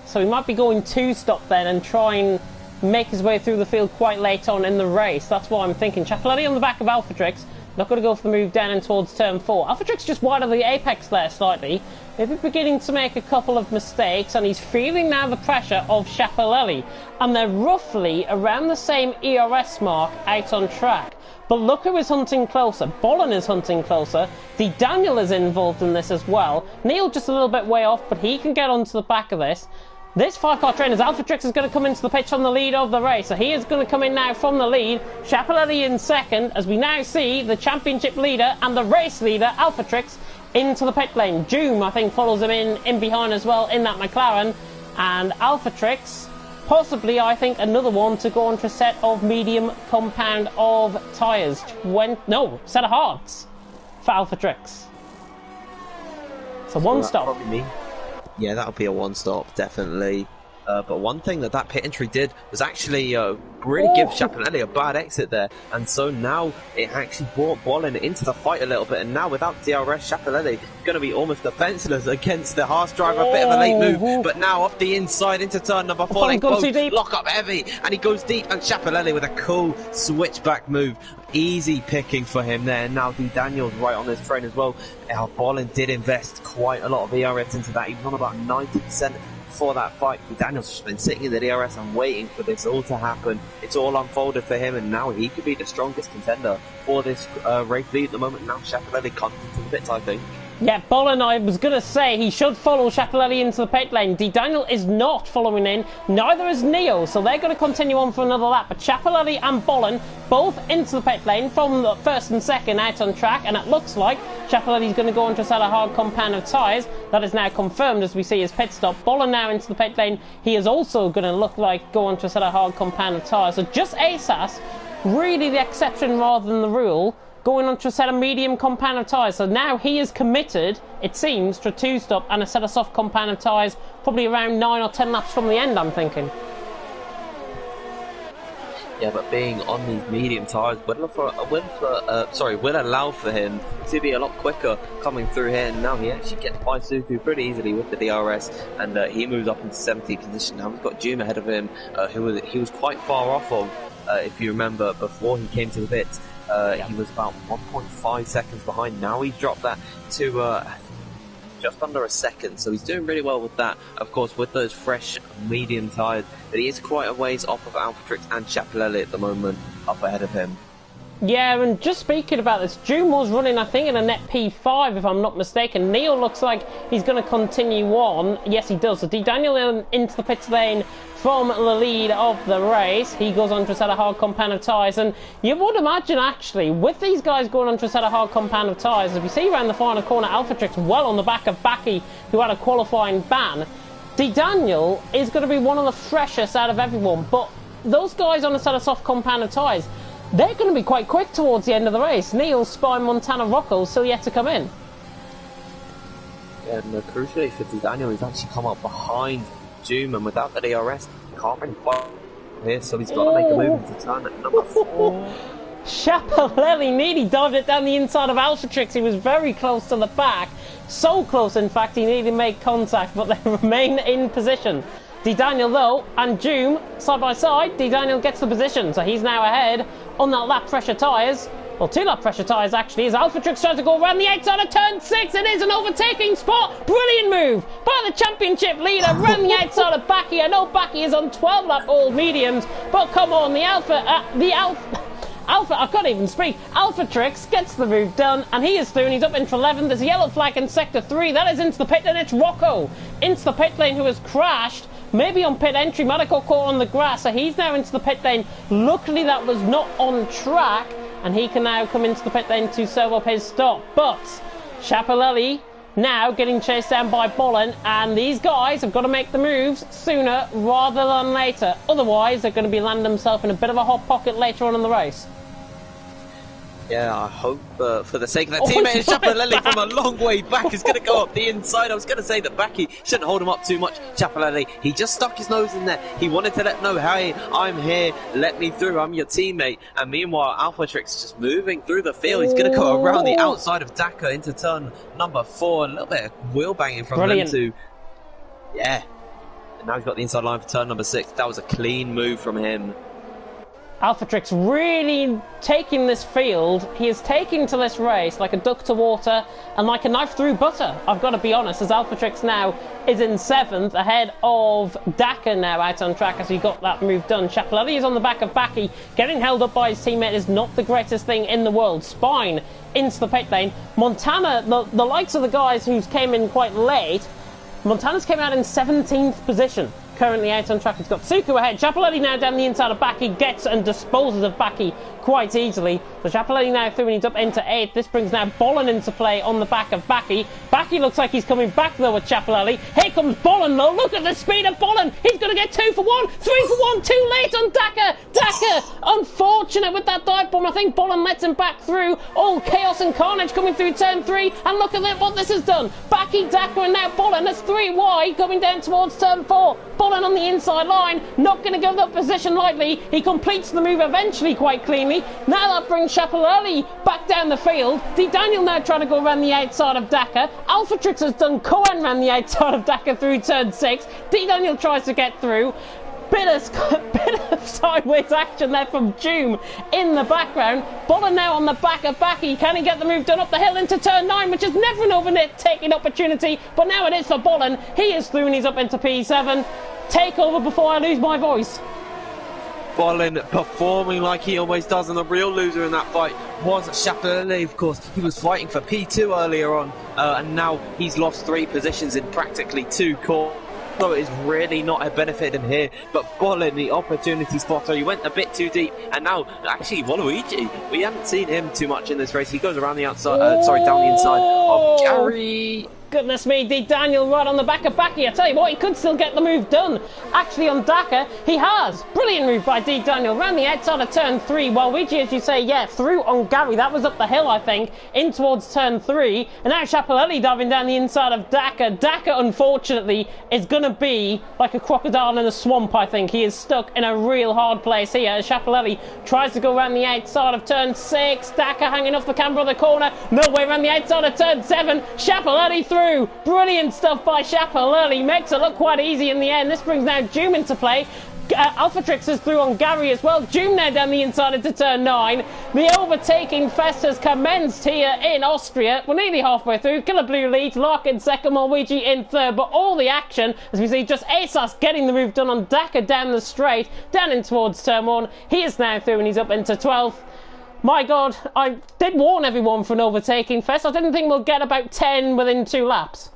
So we might be going 2-stop then and trying make his way through the field quite late on in the race. That's what I'm thinking. Ciappelletti on the back of Alphatrix. Not going to go for the move down and towards turn 4. Alphatrix just wide of the apex there slightly. Maybe beginning to make a couple of mistakes, and he's feeling now the pressure of Ciappelletti. And they're roughly around the same ERS mark out on track. But look who is hunting closer. Bolin is hunting closer. Daniel is involved in this as well. Neil just a little bit way off, but he can get onto the back of this. This 5-car trainers, Alphatrix is going to come into the pitch on the lead of the race. So he is going to come in now from the lead. Ciappelletti in second, as we now see the championship leader and the race leader, Alphatrix, into the pit lane. Joom, I think, follows him in behind as well in that McLaren. And Alphatrix, possibly, I think, another one to go on for a set of medium compound of tyres. Set of hards for Alphatrix. So one stop. Probably me. Yeah, that'll be a one-stop, definitely. But one thing that pit entry did was actually really give Ciappelletti a bad exit there. And so now it actually brought Bolin into the fight a little bit. And now without DRS, Ciappelletti is going to be almost defenseless against the Haas driver. A bit of a late move. But now off the inside into turn number 4. They both lock up heavy. And he goes deep. And Ciappelletti with a cool switchback move. Easy picking for him there. Now Daniel's right on this train as well. Bolin did invest quite a lot of ERS into that. He was on about 90% for that fight. Daniel's just been sitting in the DRS and waiting for this all to happen. It's all unfolded for him, and now he could be the strongest contender for this race lead at the moment. Now Ciappelletti comes into the pits, I think. Yeah, Bolin, I was going to say, he should follow Ciappelletti into the pit lane. Daniel is not following in, neither is Neo, so they're going to continue on for another lap. But Ciappelletti and Bolin both into the pit lane from the first and second out on track, and it looks like Ciappelletti's going to go on to set a hard compound of tyres. That is now confirmed as we see his pit stop. Bolin now into the pit lane. He is also going to look like go on to set a hard compound of tyres. So just ASAS, really the exception rather than the rule, going on to a set of medium compound of tyres. So now he is committed, it seems, to a 2-stop and a set of soft compound of tyres, probably around 9 or 10 laps from the end, I'm thinking. Yeah, but being on these medium tyres will allow for him to be a lot quicker coming through here. And now he actually gets by Suku pretty easily with the DRS, and he moves up into 17th position. Now we've got Joom ahead of him, who he was quite far off of, if you remember, before he came to the pits. He was about 1.5 seconds behind. Now he's dropped that to just under a second, so he's doing really well with that. Of course, with those fresh medium tyres, but he is quite a ways off of Alphatrix and Ciappelletti at the moment, up ahead of him. Yeah, and just speaking about this, Joom was running, I think, in a net P5, if I'm not mistaken. Neil looks like he's going to continue on. Yes, he does. So Daniel into the pit lane from the lead of the race. He goes on to a set of hard compound of tyres. And you would imagine, actually, with these guys going on to a set of hard compound of tyres, as we see around the final corner, Alphatrix well on the back of Baki, who had a qualifying ban. Daniel is going to be one of the freshest out of everyone. But those guys on a set of soft compound of tyres, they're going to be quite quick towards the end of the race. Neil, Spy, Montana, Rocco still yet to come in. Yeah, and crucially for Daniel, he's actually come up behind Joom, and without the DRS, he can't really fight here, so he's got to make a move into turn at number 4. Ciappelletti nearly dived it down the inside of Alphatrix. He was very close to the back. So close, in fact, he nearly made contact, but they remain in position. Daniel, though, and Joom, side by side, Daniel gets the position, so he's now ahead on that lap pressure tyres. Well, 2 lap pressure tyres, actually, as Alphatrix tries to go around the outside of turn 6. It is an overtaking spot. Brilliant move by the championship leader around the outside of Baki. I know Baki is on 12 lap all mediums, but come on, I can't even speak. Alphatrix gets the move done, and he is through, and he's up into 11th. There's a yellow flag in sector 3. That is into the pit, and it's Rocco into the pit lane, who has crashed. Maybe on pit entry, might have got caught on the grass, so he's now into the pit lane. Luckily, that was not on track, and he can now come into the pit lane to serve up his stop. But Ciappelletti now getting chased down by Bolin, and these guys have got to make the moves sooner rather than later. Otherwise, they're going to be landing themselves in a bit of a hot pocket later on in the race. Yeah, I hope for the sake of their teammate, Ciappelletti from a long way back is going to go up the inside. I was going to say that Baki shouldn't hold him up too much. Ciappelletti, he just stuck his nose in there. He wanted to let them know, hey, I'm here, let me through, I'm your teammate. And meanwhile, Alphatrix is just moving through the field. He's going to go around the outside of Daka into turn number 4. A little bit of wheel banging from them two. Yeah. And now he's got the inside line for turn number 6. That was a clean move from him. Alphatrix really taking this field. He is taking to this race like a duck to water and like a knife through butter, I've got to be honest, as Alphatrix now is in 7th, ahead of Dakar now out on track as he got that move done. Chapelelli is on the back of Baki. Getting held up by his teammate is not the greatest thing in the world. Spine into the pit lane. Montana, the likes of the guys who came in quite late, Montana's came out in 17th position. Currently out on track, he's got Suku ahead. Chapelelli now down the inside of Baki, gets and disposes of Baki quite easily. So Chapelelli now through and he's up into 8th. This brings now Bolin into play on the back of Baki. Baki looks like he's coming back though with Chapelelli. Here comes Bolin though, look at the speed of Bolin. He's going to get 2 for 1, 3 for 1, too late on Dakar. Dakar, unfortunate with that dive bomb. I think Bolin lets him back through. All chaos and carnage coming through turn 3. And look at what this has done. Baki, Dakar and now Bolin. That's 3 wide coming down towards turn 4. Bolin on the inside line, not going to give that position lightly. He completes the move eventually quite cleanly. Now that brings Chapelelli back down the field. D. Daniel now trying to go around the outside of Dakar. Alphatrix has done Cohen around the outside of Dakar through turn 6. D. Daniel tries to get through. Bit of sideways action there from Doom in the background. Bolin now on the back of Baki. Can he get the move done up the hill into turn 9, which is never an overtaking opportunity, but now it is for Bolin. He is through and he's up into P7. Take over before I lose my voice. Bolin performing like he always does, and the real loser in that fight was Chapelelli, of course. He was fighting for P2 earlier on, and now he's lost 3 positions in practically 2 corners. So it is really not a benefit in here, but Bolin, the opportunity spotter, he went a bit too deep, and now, actually, Waluigi, we haven't seen him too much in this race. He goes around the outside, down the inside of Gary. Goodness me, D. Daniel right on the back of Baki. I tell you what, he could still get the move done. Actually, on Dakar, he has. Brilliant move by D. Daniel. Around the outside of turn 3. Waluigi, as you say, yeah, through on Gary. That was up the hill, I think, in towards turn 3. And now Chapelelli diving down the inside of Dakar. Dakar, unfortunately, is going to be like a crocodile in a swamp, I think. He is stuck in a real hard place here as Chapelelli tries to go around the outside of turn 6. Dakar hanging off the camber of the corner. No way around the outside of turn 7. Chapelelli through. Brilliant stuff by Chapelelli. Makes it look quite easy in the end. This brings now Doom into play. Alphatrix is through on Gary as well. Doom now down the inside into turn 9. The overtaking fest has commenced here in Austria. We're nearly halfway through. Killer Blue leads, Larkin second, Waluigi in third. But all the action, as we see, just ASOS getting the move done on Dakar down the straight, down in towards turn 1. He is now through and he's up into 12th. My God, I did warn everyone for an overtaking fest. I didn't think we'll get about 10 within 2 laps.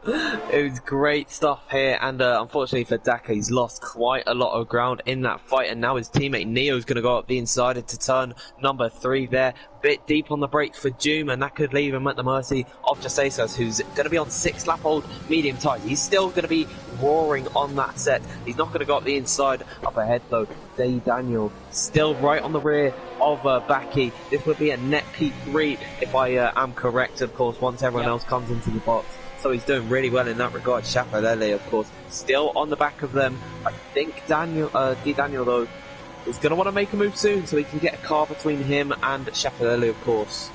It was great stuff here, and unfortunately for Dakar, he's lost quite a lot of ground in that fight, and now his teammate Neo's going to go up the inside into turn number 3 there. Bit deep on the brakes for Doom, and that could leave him at the mercy of Jacesus, who's going to be on 6 lap old medium tyres. He's still going to be roaring on that set. He's not going to go up the inside. Up ahead though, D. Daniel still right on the rear of Baki. This would be a net P3 if I am correct, of course, once everyone else comes into the box. So he's doing really well in that regard. Chapelelli, of course, still on the back of them. I think D. Daniel, though, is going to want to make a move soon so he can get a car between him and Chapelelli, of course.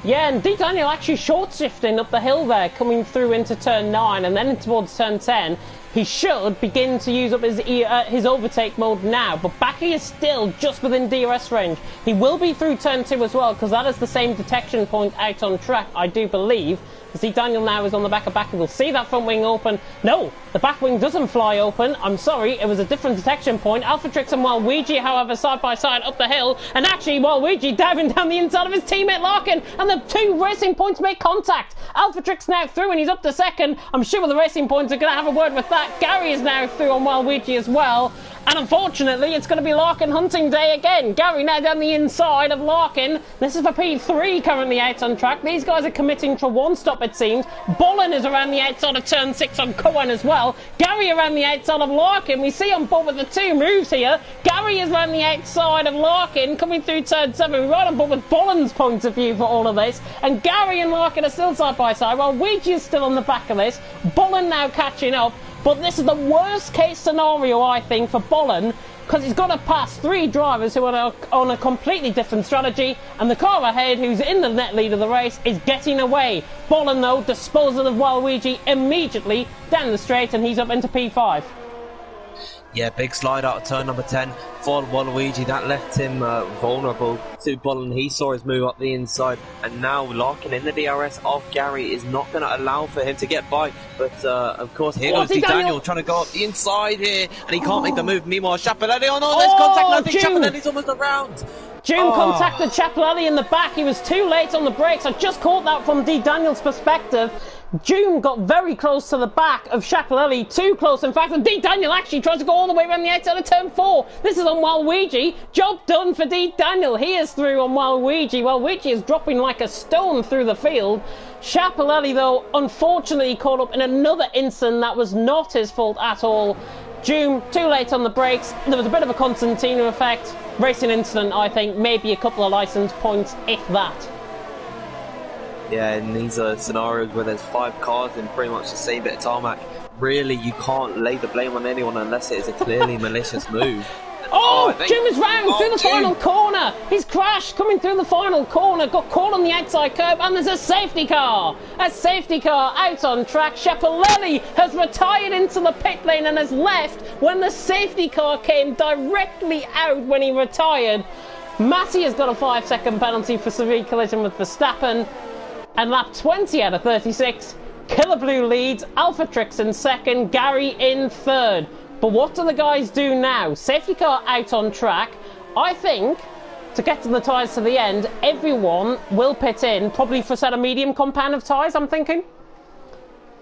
Yeah, and D. Daniel actually short-shifting up the hill there, coming through into turn 9 and then towards turn 10. He should begin to use up his overtake mode now, but Baki is still just within DRS range. He will be through turn 2 as well, because that is the same detection point out on track, I do believe. See, Daniel now is on the back of Baki. We'll see that front wing open. No, the back wing doesn't fly open. I'm sorry, it was a different detection point. Alphatrix and Waluigi, however, side by side up the hill. And actually, Waluigi diving down the inside of his teammate Larkin. And the 2 racing points make contact. Alphatrix now through and he's up to second. I'm sure the racing points are going to have a word with that. Gary is now through on Waluigi as well. And unfortunately, it's going to be Larkin hunting day again. Gary now down the inside of Larkin. This is for P3 currently out on track. These guys are committing to 1 stop, it seems. Bolin is around the outside of turn 6 on Cohen as well. Gary around the outside of Larkin. We see on board with the 2 moves here. Gary is around the outside of Larkin, coming through turn 7. Right on board with Bolin's point of view for all of this. And Gary and Larkin are still side by side, while Ouija is still on the back of this. Bolin now catching up. But this is the worst case scenario, I think, for Bolin. because he's got to pass 3 drivers who are on a completely different strategy, and the car ahead, who's in the net lead of the race, is getting away. Bolin, though, disposal of Waluigi immediately down the straight, and he's up into P5. Yeah, big slide out of turn number 10 for Waluigi. That left him vulnerable to Bolin. He saw his move up the inside, and now Larkin in the DRS of Gary is not going to allow for him to get by. But of course, here goes Daniel trying to go up the inside here, and he can't make the move. Meanwhile, Chapelelli, oh no, there's contact. I think Chapelelli's almost around. June contacted Chapelelli in the back. He was too late on the brakes. I just caught that from D. Daniel's perspective. June got very close to the back of Chapelelli, too close in fact, and D. Daniel actually tries to go all the way around the outside of turn 4. This is on Waluigi. Job done for D. Daniel. He is through on Waluigi. Waluigi is dropping like a stone through the field. Chapelelli, though, unfortunately caught up in another incident that was not his fault at all. June, too late on the brakes. There was a bit of a Constantino effect. Racing incident, I think. Maybe a couple of licence points, if that. Yeah, in these scenarios where there's 5 cars in pretty much the same bit of tarmac, really you can't lay the blame on anyone unless it is a clearly malicious move. Jim is round through the final corner. He's crashed coming through the final corner. Got caught on the outside curb, and there's a safety car. A safety car out on track. Chapelelli has retired into the pit lane and has left when the safety car came directly out when he retired. Matty has got a 5-second penalty for severe collision with Verstappen. And lap 20 out of 36, Killer Blue leads, Alpha Trix in second, Gary in third. But what do the guys do now? Safety car out on track. I think, to get to the tyres to the end, everyone will pit in, probably for a set of medium compound of tyres, I'm thinking.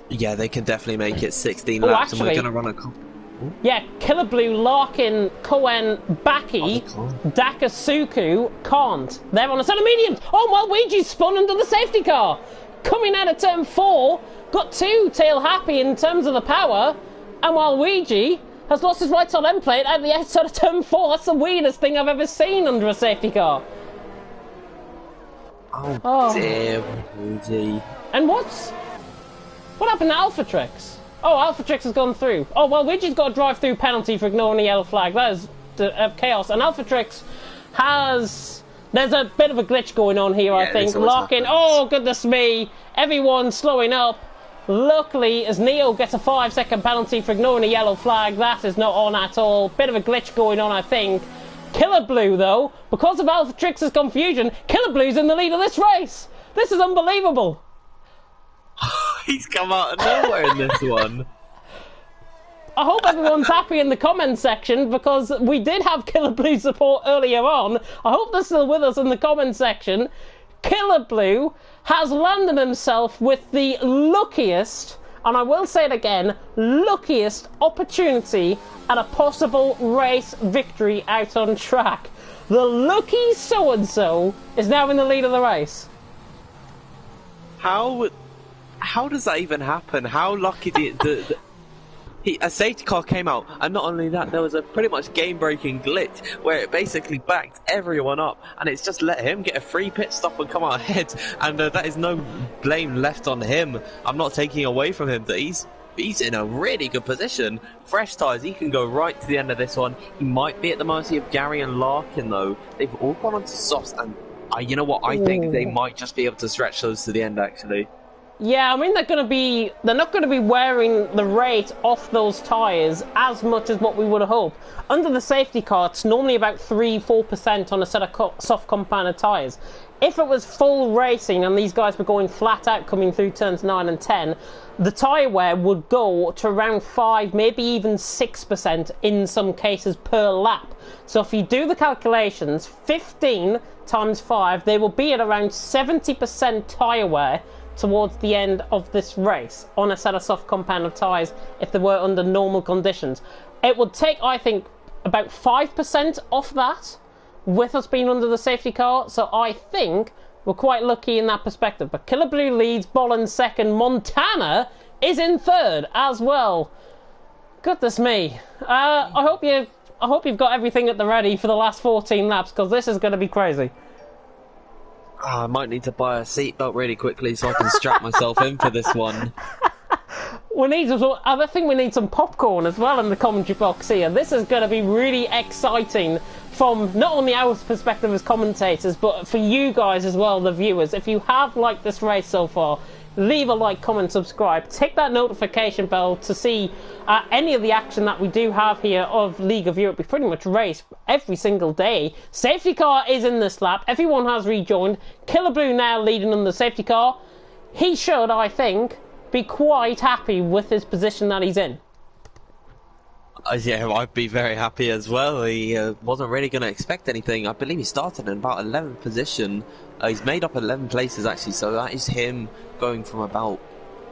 Yeah, they can definitely make it 16 laps, and we're going to run a... Yeah, Killer Blue, Larkin, Cohen, Baki, Dakasuku can't. They're on a set of mediums. Oh, Waluigi's spun under the safety car. Coming out of turn 4, got 2 tail happy in terms of the power, and Waluigi has lost his right side end plate out the outside of turn 4. That's the weirdest thing I've ever seen under a safety car. Oh. Dear Waluigi. And what happened to Alpha Trix? Oh, Alpha Trix has gone through. Oh, well, Widget's got a drive-through penalty for ignoring the yellow flag. That is chaos. And Alpha Trix has... There's a bit of a glitch going on here, I think. Locking. Oh, goodness me. Everyone's slowing up. Luckily, as Neo gets a 5-second penalty for ignoring a yellow flag, that is not on at all. Bit of a glitch going on, I think. Killer Blue, though, because of Alpha Trix's confusion, Killer Blue's in the lead of this race. This is unbelievable. He's come out of nowhere in this one. I hope everyone's happy in the comments section, because we did have Killer Blue support earlier on. I hope they're still with us in the comments section. Killer Blue has landed himself with the luckiest, and I will say it again, luckiest opportunity at a possible race victory out on track. The lucky so-and-so is now in the lead of the race. How does that even happen? How lucky did a safety car came out, and not only that, there was a pretty much game-breaking glitch where it basically backed everyone up, and it's just let him get a free pit stop and come out ahead, and that is no blame left on him. I'm not taking away from him that he's in a really good position. Fresh tyres, he can go right to the end of this one. He might be at the mercy of Gary and Larkin, though. They've all gone onto softs, and you know what? I think they might just be able to stretch those to the end, actually. Yeah, I mean, they're not going to be wearing the rate off those tyres as much as what we would have hoped. Under the safety car, it's normally about 3-4% on a set of soft compounded tyres. If it was full racing and these guys were going flat out coming through turns 9 and 10, the tyre wear would go to around 5, maybe even 6% in some cases per lap. So if you do the calculations, 15 times 5, they will be at around 70% tyre wear towards the end of this race on a set of soft compound of tyres if they were under normal conditions. It would take, I think, about 5% off that with us being under the safety car, so I think we're quite lucky in that perspective. But Killer Blue leads, Bolin second, Montana is in third as well. Goodness me. I hope you've got everything at the ready for the last 14 laps, because this is going to be crazy. I might need to buy a seatbelt really quickly so I can strap myself in for this one. I think we need some popcorn as well in the commentary box here. This is going to be really exciting from not only our perspective as commentators, but for you guys as well, the viewers. If you have liked this race so far, leave a like, comment, subscribe. Tick that notification bell to see any of the action that we do have here of League of Europe. We pretty much race every single day. Safety car is in this lap. Everyone has rejoined. Killer Blue now leading on the safety car. He should, I think, be quite happy with his position that he's in. Yeah, I'd be very happy as well. He wasn't really going to expect anything. I believe he started in about 11th position. He's made up 11 places actually, so that is him going from about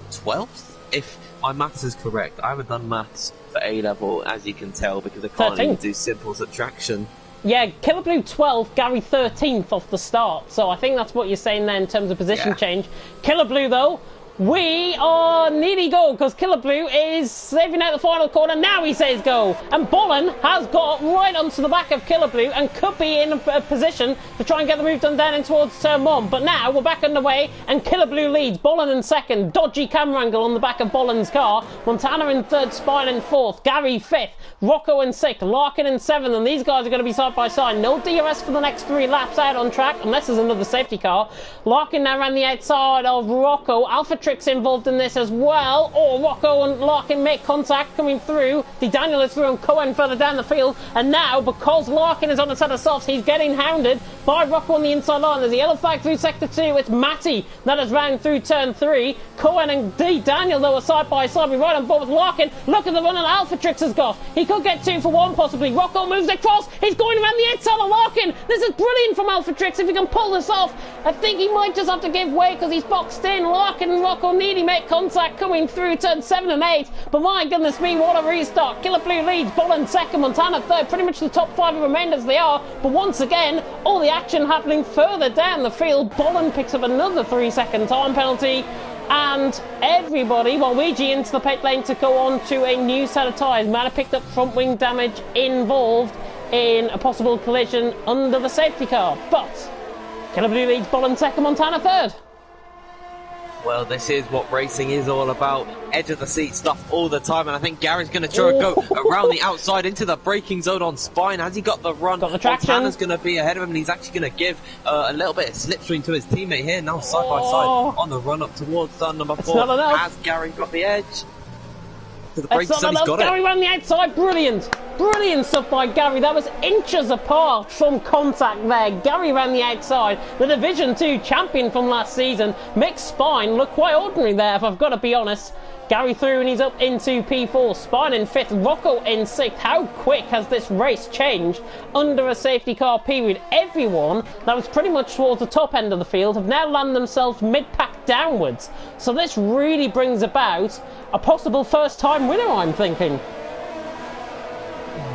12th, if my maths is correct. I haven't done maths for A-level, as you can tell, because I can't even do simple subtraction. Yeah, Killer Blue 12th, Gary 13th off the start. So I think that's what you're saying there in terms of position change. Killer Blue, though, we are nearly go, because Killer Blue is saving out the final corner. Now he says go. And Bolin has got right onto the back of Killer Blue and could be in a position to try and get the move done down in towards turn 1. But now we're back underway and Killer Blue leads. Bolin in second. Dodgy camera angle on the back of Bolin's car. Montana in third, Spine in fourth. Gary fifth. Rocco in sixth. Larkin in seventh. And these guys are going to be side by side. No DRS for the next 3 laps out on track, unless there's another safety car. Larkin now around the outside of Rocco. Alpha Tricks involved in this as well. Oh, Rocco and Larkin make contact coming through. Daniel is through and Cohen further down the field. And now, because Larkin is on the set of softs, he's getting hounded by Rocco on the inside line. There's a yellow flag through sector 2. It's Matty that has round through turn 3. Cohen and Daniel, though, are side by side. We're right on board with Larkin. Look at the run that Alpha Tricks has got. He could get 2 for 1 possibly. Rocco moves across. He's going around the outside of Larkin. This is brilliant from Alpha Tricks if he can pull this off. I think he might just have to give way because he's boxed in. Larkin and Rocco nearly make contact coming through turn 7 and 8. But my goodness me, what a restart. Killer Blue leads, Bolin second, Montana third. Pretty much the top 5 remain as they are. But once again, all the action happening further down the field. Bolin picks up another 3-second time penalty. And everybody, Luigi into the pit lane to go on to a new set of tyres. Might have picked up front wing damage involved in a possible collision under the safety car. But Killer Blue leads, Bolin second, Montana third. Well, this is what racing is all about. Edge of the seat stuff all the time, and I think Gary's going to try and go around the outside into the braking zone on Spine. Has he got the run? Got the traction. Montana's going to be ahead of him, and he's actually going to give a little bit of slipstream to his teammate here. Now side by side on the run up towards turn number 4. Has Gary got the edge? To the braking zone, he's got Gary around the outside, brilliant. Brilliant stuff by Gary. That was inches apart from contact there. Gary around the outside. The Division 2 champion from last season makes Spine look quite ordinary there, if I've got to be honest. Gary through and he's up into P4. Spine in 5th, Rocco in 6th. How quick has this race changed under a safety car period? Everyone that was pretty much towards the top end of the field have now landed themselves mid-pack downwards. So this really brings about a possible first-time winner, I'm thinking.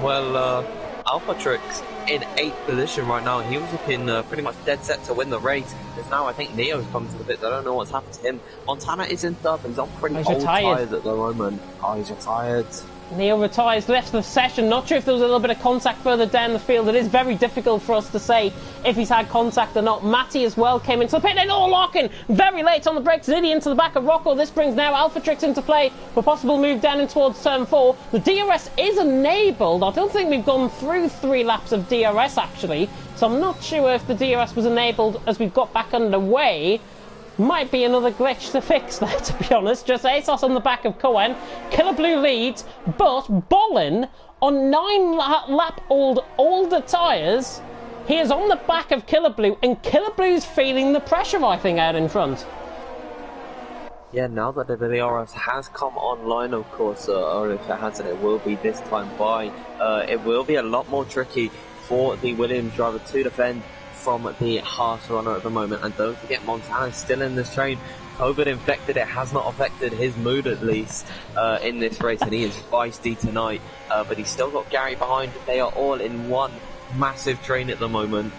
Well, Alpha Tricks in 8th position right now. He was looking pretty much dead set to win the race. Because now I think Neo's come to the pits. I don't know what's happened to him. Montana is in 3rd. He's on pretty old tyres at the moment. Oh, he's retired. Neo retires, left the session. Not sure if there was a little bit of contact further down the field. It is very difficult for us to say if he's had contact or not. Matty as well came into the pit. And Larkin very late on the brakes, nearly into the back of Rocco. This brings now Alpha Tricks into play for a possible move down in towards turn 4. The DRS is enabled. I don't think we've gone through 3 laps of DRS actually. So I'm not sure if the DRS was enabled as we've got back underway. Might be another glitch to fix there, to be honest. Just ASOS on the back of Cohen. Killer Blue leads, but Bolin on 9-lap-old older tyres. He is on the back of Killer Blue, and Killer Blue's feeling the pressure, I think, out in front. Yeah, now that the DRS has come online, of course, or if it hasn't, it will be this time by. It will be a lot more tricky for the Williams driver to defend from the harsh runner at the moment. And don't forget, Montana's still in this train. COVID infected. It has not affected his mood, at least, in this race, and he is feisty tonight. But he's still got Gary behind. They are all in one massive train at the moment.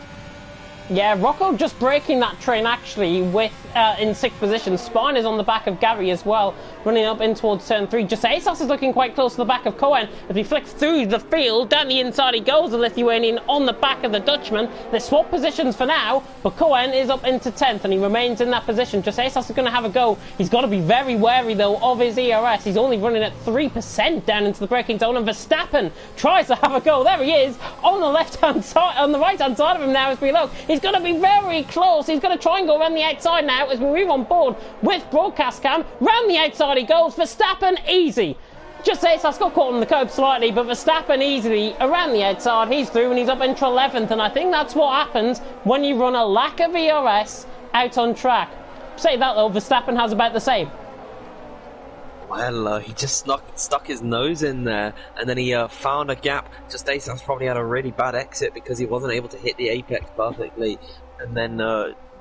Yeah, Rocco just breaking that train actually with in 6th position. Spine is on the back of Gary as well. running up in towards turn 3. Just ASOS is looking quite close to the back of Cohen. As he flicks through the field, down the inside he goes, the Lithuanian on the back of the Dutchman. They swap positions for now, but Cohen is up into 10th and he remains in that position. Just ASOS is going to have a go. He's got to be very wary though of his ERS. He's only running at 3% down into the braking zone, and Verstappen tries to have a go. There he is on the left-hand side, on the right-hand side of him now as we look. He's going to be very close. He's going to try and go around the outside now as we move on board with broadcast cam. Round the outside he goes. Verstappen easy. Just ASOS got caught on the curb slightly, but Verstappen easily around the outside. He's through and he's up into 11th, and I think that's what happens when you run a lack of ERS out on track. Say that though, Verstappen has about the same. Well, he just stuck his nose in there, and then he found a gap. Just ASOS probably had a really bad exit because he wasn't able to hit the apex perfectly, and then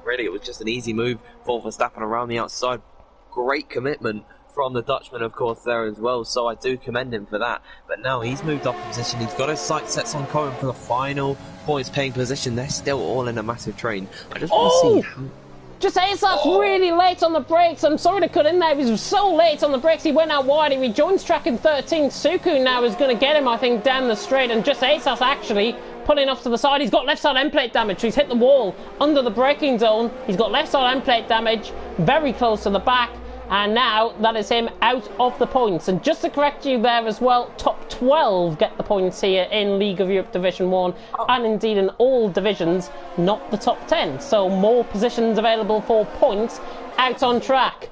really it was just an easy move for Verstappen around the outside. Great commitment from the Dutchman, of course, there as well, so I do commend him for that. But now he's moved up position. He's got his sights set on Cohen for the final points-paying position. They're still all in a massive train. I just want to see how... Just ASOS really late on the brakes. I'm sorry to cut in there. He was so late on the brakes. He went out wide. He rejoins track in 13th. Suku now is going to get him, I think, down the straight. And just ASOS actually pulling off to the side. He's got left side end plate damage. So he's hit the wall under the braking zone. He's got left side end plate damage. Very close to the back. And now that is him out of the points. And just to correct you there as well, top 12 get the points here in League of Europe Division 1 and indeed in all divisions, not the top 10. So more positions available for points out on track.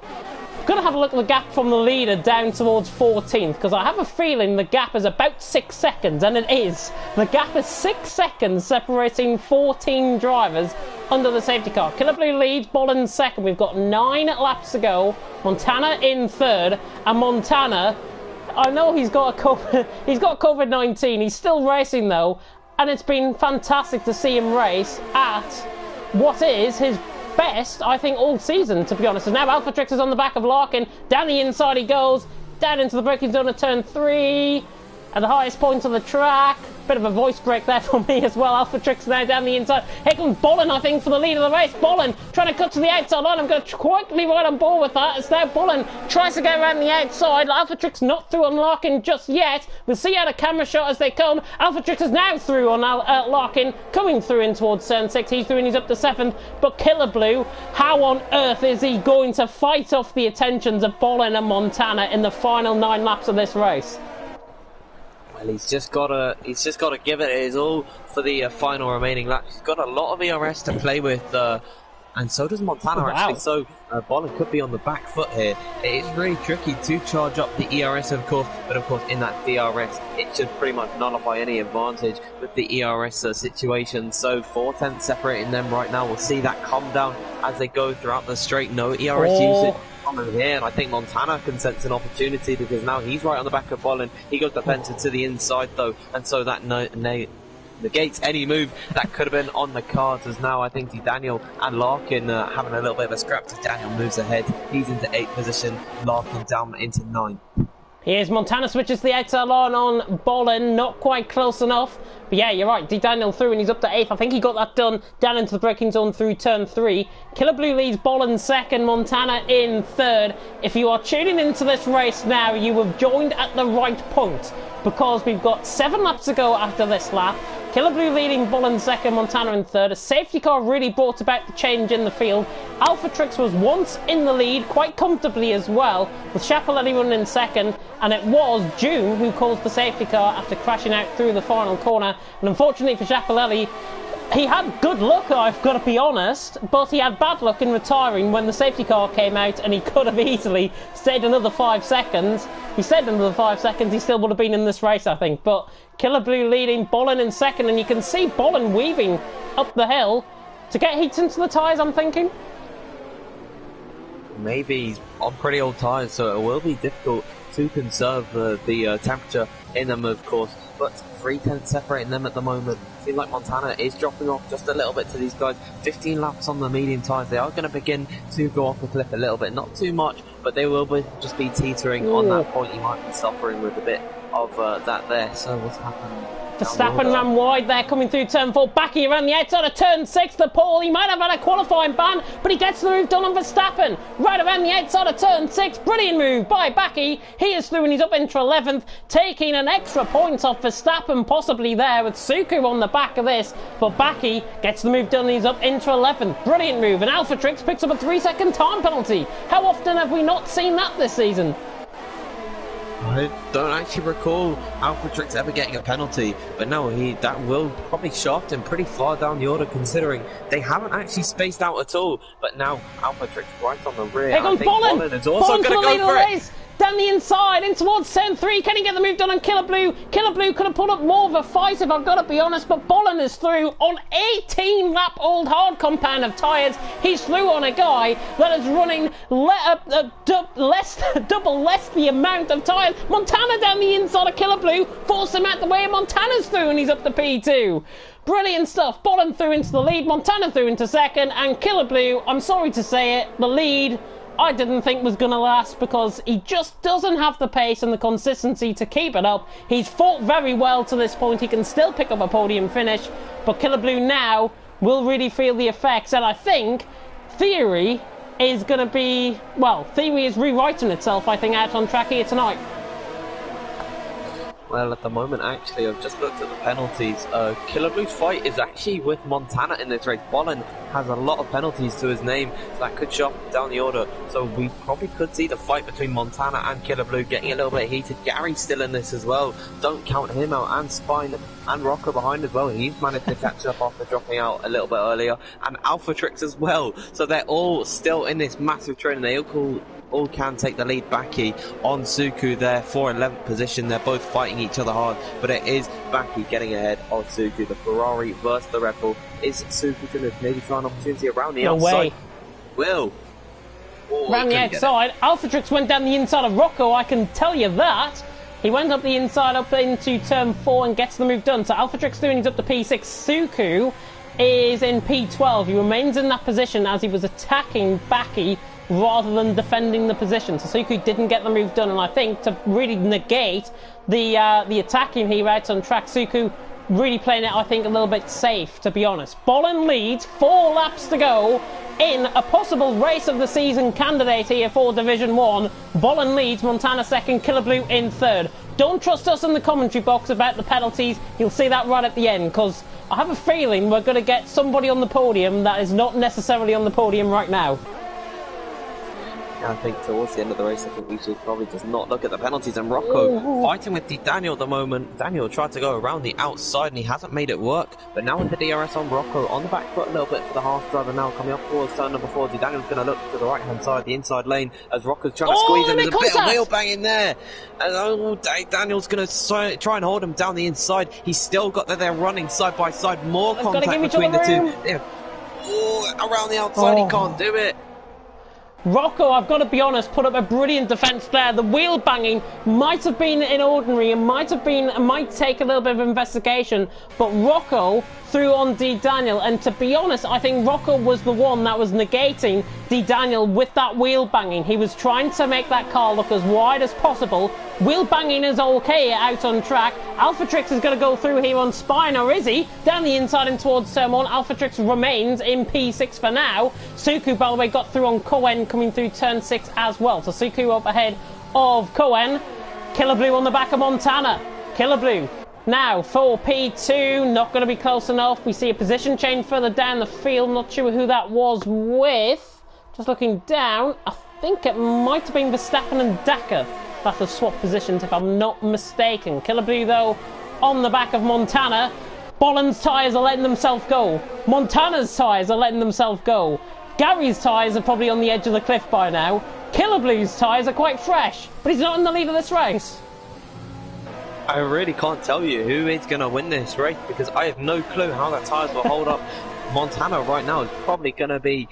Going to have a look at the gap from the leader down towards 14th, because I have a feeling the gap is about 6 seconds, and it is. The gap is 6 seconds separating 14 drivers under the safety car. Killer Blue leads, Bolin second. We've got 9 laps to go. Montana in third, and Montana, I know he's got COVID-19. He's still racing though, and it's been fantastic to see him race at what is his best, I think, all season, to be honest. And now Alpha Trix is on the back of Larkin. Down the inside he goes, down into the braking zone of turn 3. At the highest point on the track. Bit of a voice break there for me as well. Alpha Trix now down the inside. Here comes Bolin, I think, for the lead of the race. Bolin trying to cut to the outside line. I'm going to quickly right on board with that. It's now Bolin tries to go around the outside. Alpha Trix not through on Larkin just yet. We'll see how the camera shot as they come. Alpha Trix is now through on Larkin, coming through in towards turn 6. He's through and he's up to 7th. But Killer Blue, how on earth is he going to fight off the attentions of Bolin and Montana in the final 9 laps of this race? Well, he's just got to give it his all for the final remaining lap. He's got a lot of ERS to play with, and so does Montana, actually. So Bolin could be on the back foot here. It is really tricky to charge up the ERS, of course, but of course in that DRS it should pretty much nullify any advantage with the ERS situation. So 4/10 separating them right now. We'll see that calm down as they go throughout the straight. No ERS usage here, and I think Montana can sense an opportunity because now he's right on the back of Bolin. He got defended to the inside though, and so that negates any move that could have been on the cards. As now I think Daniel and Larkin having a little bit of a scrap. Daniel moves ahead, he's into 8th position, Larkin down into 9th. Here's Montana, switches the outside line on Bolin, not quite close enough. But yeah, you're right, Daniel through and he's up to 8th. I think he got that done down into the braking zone through turn 3. Killer Blue leads Bolin 2nd, Montana in 3rd. If you are tuning into this race now, you have joined at the right point, because we've got 7 laps to go after this lap. Killer Blue leading, Bolin 2nd, Montana in 3rd. A safety car really brought about the change in the field. Alpha Trix was once in the lead, quite comfortably as well, with Schiaparelli running in 2nd, and it was June who caused the safety car after crashing out through the final corner. And unfortunately for Schiaparelli, he had good luck, I've got to be honest, but he had bad luck in retiring when the safety car came out, and he could have easily stayed another 5 seconds. He stayed another 5 seconds, he still would have been in this race, I think. But Killer Blue leading, Bolin in 2nd, and you can see Bolin weaving up the hill to get heats into the tyres, I'm thinking. Maybe he's on pretty old tyres, so it will be difficult to conserve the temperature in them, of course. But 3/10 separating them at the moment. Seems like Montana is dropping off just a little bit to these guys. 15 laps on the medium tyres. They are going to begin to go off the cliff a little bit. Not too much, but they will just be teetering on that point. You might be suffering with a bit of that there. So what's happening? Verstappen ran wide there, coming through turn 4. Backy around the outside of turn 6. The pole, he might have had a qualifying ban, but he gets the move done on Verstappen. Right around the outside of turn 6. Brilliant move by Backy. He is through and he's up into 11th, taking an extra point off Verstappen, possibly there with Suku on the back of this. But Backy gets the move done and he's up into 11th. Brilliant move. And Alphatrix picks up a 3-second time penalty. How often have we not seen that this season? I don't actually recall Alphatrix ever getting a penalty, but no, that will probably shaft him pretty far down the order, considering they haven't actually spaced out at all. But now Alphatrix right on the rear. Here comes Bolin. Bolin is also going to go for it. Down the inside, in towards turn 3. Can he get the move done on Killer Blue? Killer Blue could have put up more of a fight if I've got to be honest, but Bolin is through on 18-lap old hard compound of tyres. He's through on a guy that is running double less the amount of tyres. Montana down the inside of Killer Blue, force him out the way, and Montana's through and he's up to P2. Brilliant stuff. Bolin through into the lead, Montana through into second, and Killer Blue, I'm sorry to say it, the lead I didn't think was going to last because he just doesn't have the pace and the consistency to keep it up. He's fought very well to this point. He can still pick up a podium finish, but Killer Blue now will really feel the effects. And I think Theory is going to be, well, Theory is rewriting itself, I think, out on track here tonight. Well, at the moment, actually, I've just looked at the penalties. Killer Blue's fight is actually with Montana in this race. Bolin has a lot of penalties to his name, so that could shove down the order. So we probably could see the fight between Montana and Killer Blue getting a little bit heated. Gary's still in this as well. Don't count him out. And Spine and Rocco behind as well. He's managed to catch up after dropping out a little bit earlier. And Alphatrix as well. So they're all still in this massive train. They all can take the lead. Backy on Suku there for 11th position. They're both fighting each other hard, but it is Backy getting ahead of Suku. The Ferrari versus the Red Bull. Is Suku going to maybe try an opportunity around the outside? Will. Around the outside. Alphatrix went down the inside of Rocco, I can tell you that. He went up the inside up into turn 4 and gets the move done. So Alphatrix doing, he's up to P6. Suku is in P12. He remains in that position as he was attacking Backy rather than defending the position. So Suku didn't get the move done, and I think to really negate the attacking here out on track, Suku really playing it, I think, a little bit safe, to be honest. Bolin leads, 4 laps to go in a possible race of the season candidate here for Division 1. Bolin leads, Montana second, Killer Blue in third. Don't trust us in the commentary box about the penalties. You'll see that right at the end, because I have a feeling we're going to get somebody on the podium that is not necessarily on the podium right now. I think towards the end of the race, I think we should probably just not look at the penalties. And Rocco fighting with Daniel at the moment. Daniel tried to go around the outside and he hasn't made it work. But now with the DRS on Rocco on the back foot a little bit for the half driver now coming up towards turn number 4. Daniel's going to look to the right hand side, the inside lane, as Rocco's trying to squeeze him. There's a bit of wheel banging there. And Daniel's going to try and hold him down the inside. He's still got that they're running side by side. More contact between the two. Yeah. Around the outside, he can't do it. Rocco, I've got to be honest, put up a brilliant defence there. The wheel banging might have been inordinary and might take a little bit of investigation, but Rocco threw on Daniel, and to be honest, I think Rocco was the one that was negating Daniel with that wheel banging. He was trying to make that car look as wide as possible. Wheel banging is okay out on track. Alphatrix is going to go through here on Spine, or is he? Down the inside and towards turn 1. Alphatrix remains in P6 for now. Suku, by the way, got through on Cohen coming through turn 6 as well. So Suku up ahead of Cohen. Killer Blue on the back of Montana. Killer Blue now for P2, not going to be close enough. We see a position change further down the field. Not sure who that was with. Just looking down, I think it might have been Verstappen and Daka that have swapped positions, if I'm not mistaken. Killer Blue, though, on the back of Montana. Bolin's tyres are letting themselves go. Montana's tyres are letting themselves go. Gary's tyres are probably on the edge of the cliff by now. Killer Blue's tyres are quite fresh, but he's not in the lead of this race. I really can't tell you who is going to win this race because I have no clue how the tyres will hold up. Montana right now is probably going to be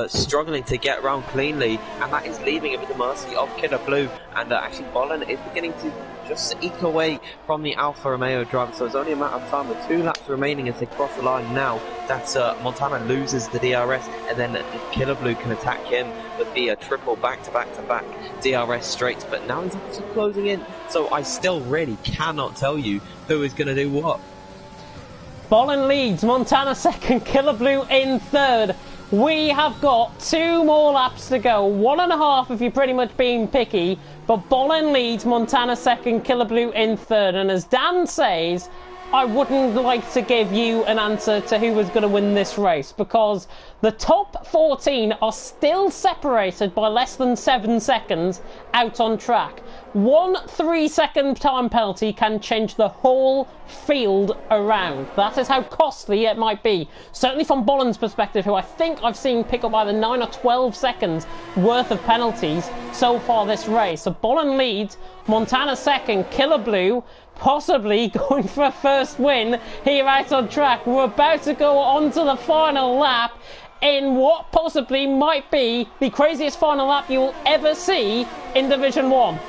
struggling to get around cleanly, and that is leaving him at the mercy of Killer Blue. And actually Bolin is beginning to just eke away from the Alfa Romeo driver, so it's only a matter of time with 2 laps remaining as they cross the line now that Montana loses the DRS, and then Killer Blue can attack him with the triple back-to-back-to-back DRS straights. But now he's actually closing in, so I still really cannot tell you who is going to do what. Bolin leads, Montana second, Killer Blue in third. We have got 2 more laps to go. 1.5 if you're pretty much being picky. But Bolin leads, Montana second, Killer Blue in third. And as Dan says, I wouldn't like to give you an answer to who was going to win this race, because the top 14 are still separated by less than 7 seconds out on track. 1 3-second time penalty can change the whole field around. That is how costly it might be. Certainly from Bolin's perspective, who I think I've seen pick up either 9 or 12 seconds worth of penalties so far this race. So Bolin leads, Montana second, Killer Blue possibly going for a first win here out on track. We're about to go on to the final lap in what possibly might be the craziest final lap you will ever see in Division 1.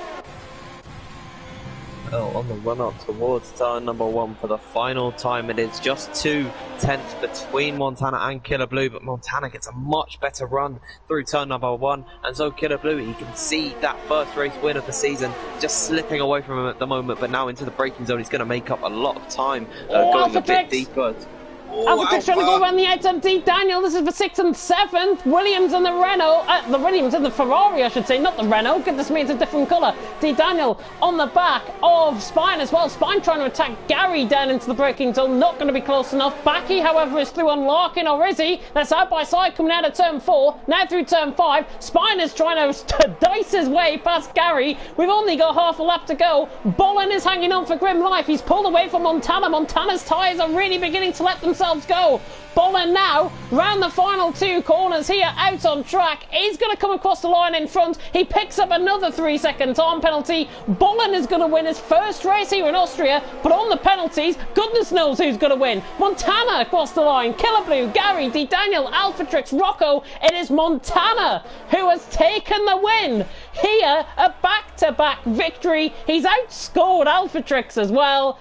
Well, on the run up towards turn number 1 for the final time, it is just 2 tenths between Montana and Killer Blue, but Montana gets a much better run through turn number 1, and so Killer Blue, he can see that first race win of the season just slipping away from him at the moment, but now into the braking zone, he's going to make up a lot of time, going a bit deeper. Alpha trying to go around the outside. D. Daniel, this is for 6th and 7th. Williams and the Renault, the Williams and the Ferrari, I should say, not the Renault. Goodness me, it's a different colour. D. Daniel on the back of Spine as well. Spine trying to attack Gary down into the braking zone. Not going to be close enough. Backy, however, is through on Larkin, or is he? They're side by side coming out of turn 4. Now through turn 5. Spine is trying to dice his way past Gary. We've only got half a lap to go. Bolin is hanging on for grim life. He's pulled away from Montana. Montana's tyres are really beginning to let themselves go. Bolin now round the final 2 corners here out on track. He's going to come across the line in front. He picks up another 3-second time penalty. Bolin is going to win his first race here in Austria, but on the penalties, goodness knows who's going to win. Montana across the line. Killer Blue, Gary, D. Daniel, Alphatrix, Rocco. It is Montana who has taken the win. Here, a back-to-back victory. He's outscored Alphatrix as well.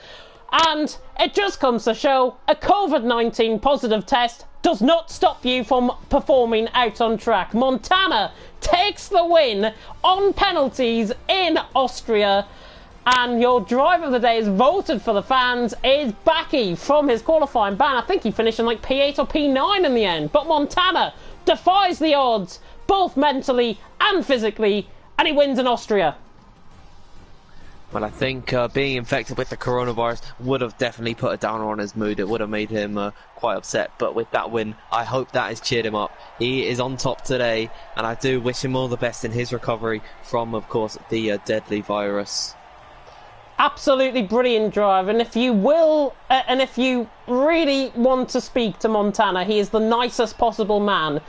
And it just comes to show a COVID-19 positive test does not stop you from performing out on track. Montana takes the win on penalties in Austria. And your driver of the day is voted for the fans is Backy from his qualifying ban. I think he finished in like P8 or P9 in the end. But Montana defies the odds, both mentally and physically, and he wins in Austria. Well, I think being infected with the coronavirus would have definitely put a downer on his mood. It would have made him quite upset. But with that win, I hope that has cheered him up. He is on top today, and I do wish him all the best in his recovery from, of course, the deadly virus. Absolutely brilliant drive, and if you will, and if you really want to speak to Montana, he is the nicest possible man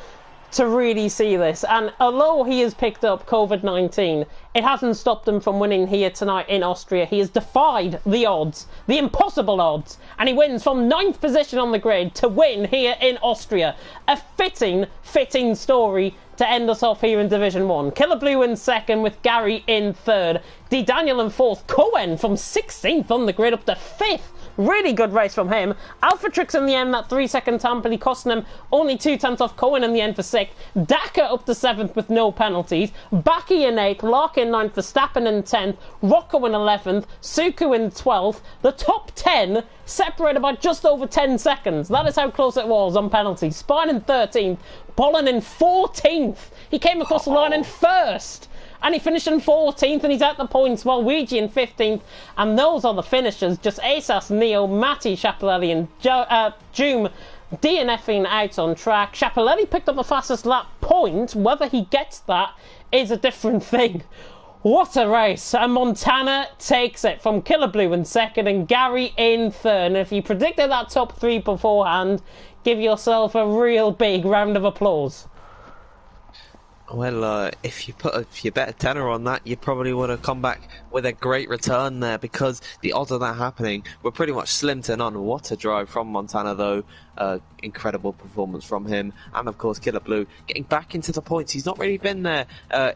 to really see this. And although he has picked up COVID-19, it hasn't stopped him from winning here tonight in Austria. He has defied the odds, the impossible odds, and he wins from 9th position on the grid to win here in Austria. A fitting story to end us off here in Division 1. Killer Blue in 2nd with Gary in 3rd. D. Daniel in 4th. Cohen from 16th on the grid up to 5th. Really good race from him. Alphatrix in the end, that 3-second time penalty costing him only 2 tenths off Cohen in the end for 6th. Daka up to 7th with no penalties. Backy in 8th. Larkin 9th. Verstappen in 10th. Rocco in 11th. Suku in 12th. The top 10 separated by just over 10 seconds. That is how close it was on penalties. Spine in 13th. Bolin in 14th. He came across the line in 1st. And he finished in 14th, and he's at the points, while Luigi in 15th. And those are the finishers. Just Asas, Neo, Matti, Schiaparelli, and Joom DNFing out on track. Schiaparelli picked up the fastest lap point. Whether he gets that is a different thing. What a race. And Montana takes it from Killer Blue in 2nd and Gary in 3rd. And if you predicted that top 3 beforehand, give yourself a real big round of applause. Well, if you bet a tenner on that, you probably would have come back with a great return there, because the odds of that happening were pretty much slim to none. What a drive from Montana, though. Incredible performance from him. And, of course, Killer Blue getting back into the points. He's not really been there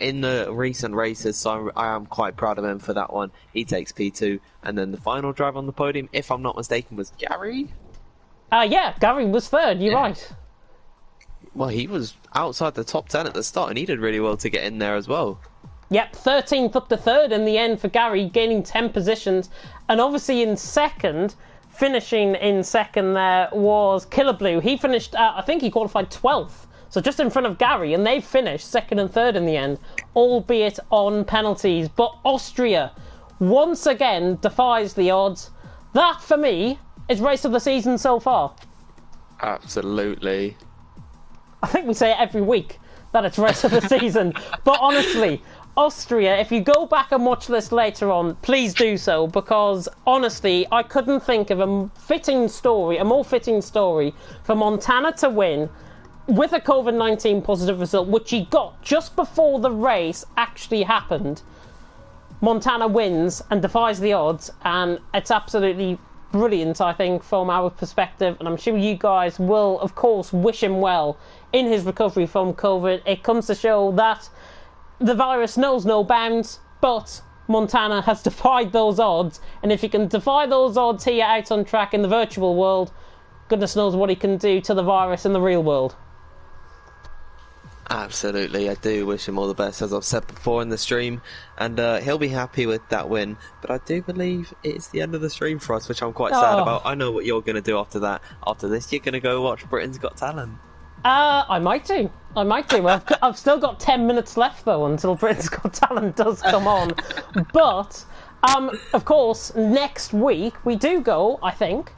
in the recent races, so I am quite proud of him for that one. He takes P2. And then the final drive on the podium, if I'm not mistaken, was Gary? Yeah, Gary was 3rd. You're right. Well, he was outside the top 10 at the start, and he did really well to get in there as well. Yep, 13th up to 3rd in the end for Gary, gaining 10 positions. And obviously in 2nd, finishing in second there was Killer Blue. He finished, I think he qualified 12th. So just in front of Gary, and they finished second and third in the end, albeit on penalties. But Austria, once again, defies the odds. That, for me, is race of the season so far. Absolutely. I think we say it every week, that it's race of the season. But honestly, Austria, if you go back and watch this later on, please do so, because honestly, I couldn't think of a more fitting story for Montana to win with a COVID-19 positive result, which he got just before the race actually happened. Montana wins and defies the odds, and it's absolutely brilliant, I think, from our perspective, and I'm sure you guys will, of course, wish him well in his recovery from COVID. It comes to show that the virus knows no bounds, but Montana has defied those odds, and if he can defy those odds here out on track in the virtual world, goodness knows what he can do to the virus in the real world. Absolutely, I do wish him all the best, as I've said before in the stream, and he'll be happy with that win. But I do believe it's the end of the stream for us, which I'm quite sad about. I know what you're going to do after that. After this, you're going to go watch Britain's Got Talent. I might do. I've still got 10 minutes left, though, until Britain's Got Talent does come on. But, of course, next week we do go, I think,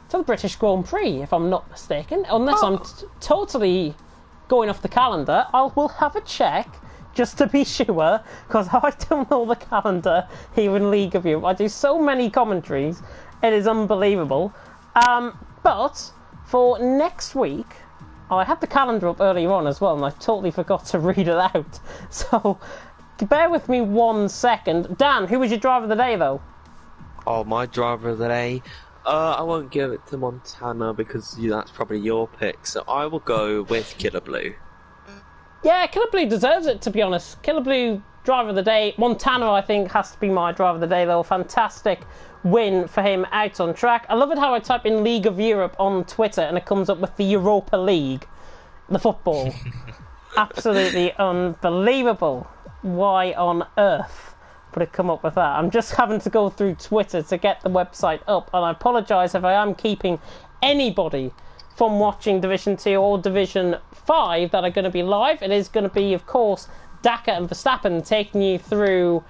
to the British Grand Prix, if I'm not mistaken. Unless I'm totally going off the calendar. We'll have a check, just to be sure, because I don't know the calendar here in League of Europe. I do so many commentaries, it is unbelievable. But, for next week, I had the calendar up earlier on as well, and I totally forgot to read it out. So, bear with me 1 second. Dan, who was your driver of the day, though? Oh, my driver of the day? I won't give it to Montana, because that's probably your pick, so I will go with Killer Blue. Yeah, Killer Blue deserves it, to be honest. Killer Blue, driver of the day. Montana, I think, has to be my driver of the day, though. Fantastic win for him out on track. I love it how I type in League of Europe on Twitter and it comes up with the Europa League, the football. Absolutely unbelievable. Why on earth would it come up with that? I'm just having to go through Twitter to get the website up, and I apologise if I am keeping anybody from watching Division 2 or Division 5 that are going to be live. It is going to be, of course, Daka and Verstappen taking you through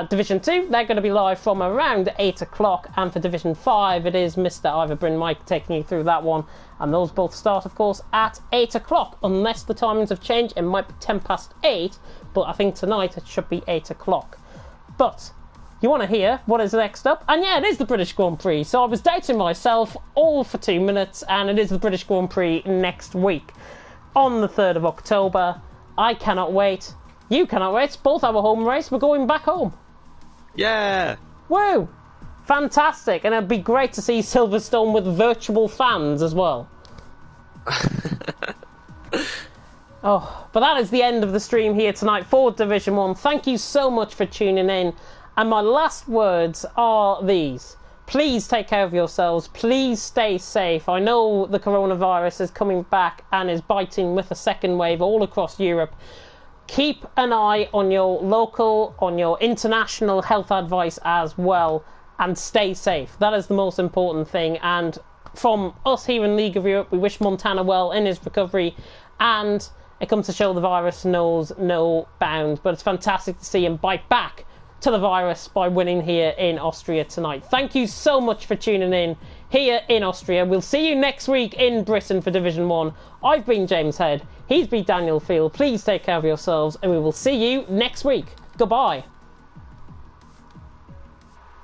Division 2. They're going to be live from around 8 o'clock, and for Division 5 it is Mr. Ivor Bryn Mike taking you through that one, and those both start, of course, at 8 o'clock, unless the timings have changed. It might be 10 past 8, but I think tonight it should be 8 o'clock. But you want to hear what is next up? And yeah, it is the British Grand Prix. So I was doubting myself all for 2 minutes, and it is the British Grand Prix next week on the 3rd of October. I cannot wait. You cannot wait. Both our home race. We're going back home. Yeah. Woo! Fantastic. And it'd be great to see Silverstone with virtual fans as well. Oh, but that is the end of the stream here tonight for Division 1. Thank you so much for tuning in. And my last words are these. Please take care of yourselves. Please stay safe. I know the coronavirus is coming back and is biting with a second wave all across Europe. Keep an eye on your local, on your international health advice as well, and stay safe. That is the most important thing. And from us here in League of Europe, we wish Montana well in his recovery, and it comes to show the virus knows no bounds. But it's fantastic to see him bite back to the virus by winning here in Austria tonight. Thank you so much for tuning in here in Austria. We'll see you next week in Britain for Division 1. I've been James Head. He's been Daniel Field. Please take care of yourselves, and we will see you next week. Goodbye.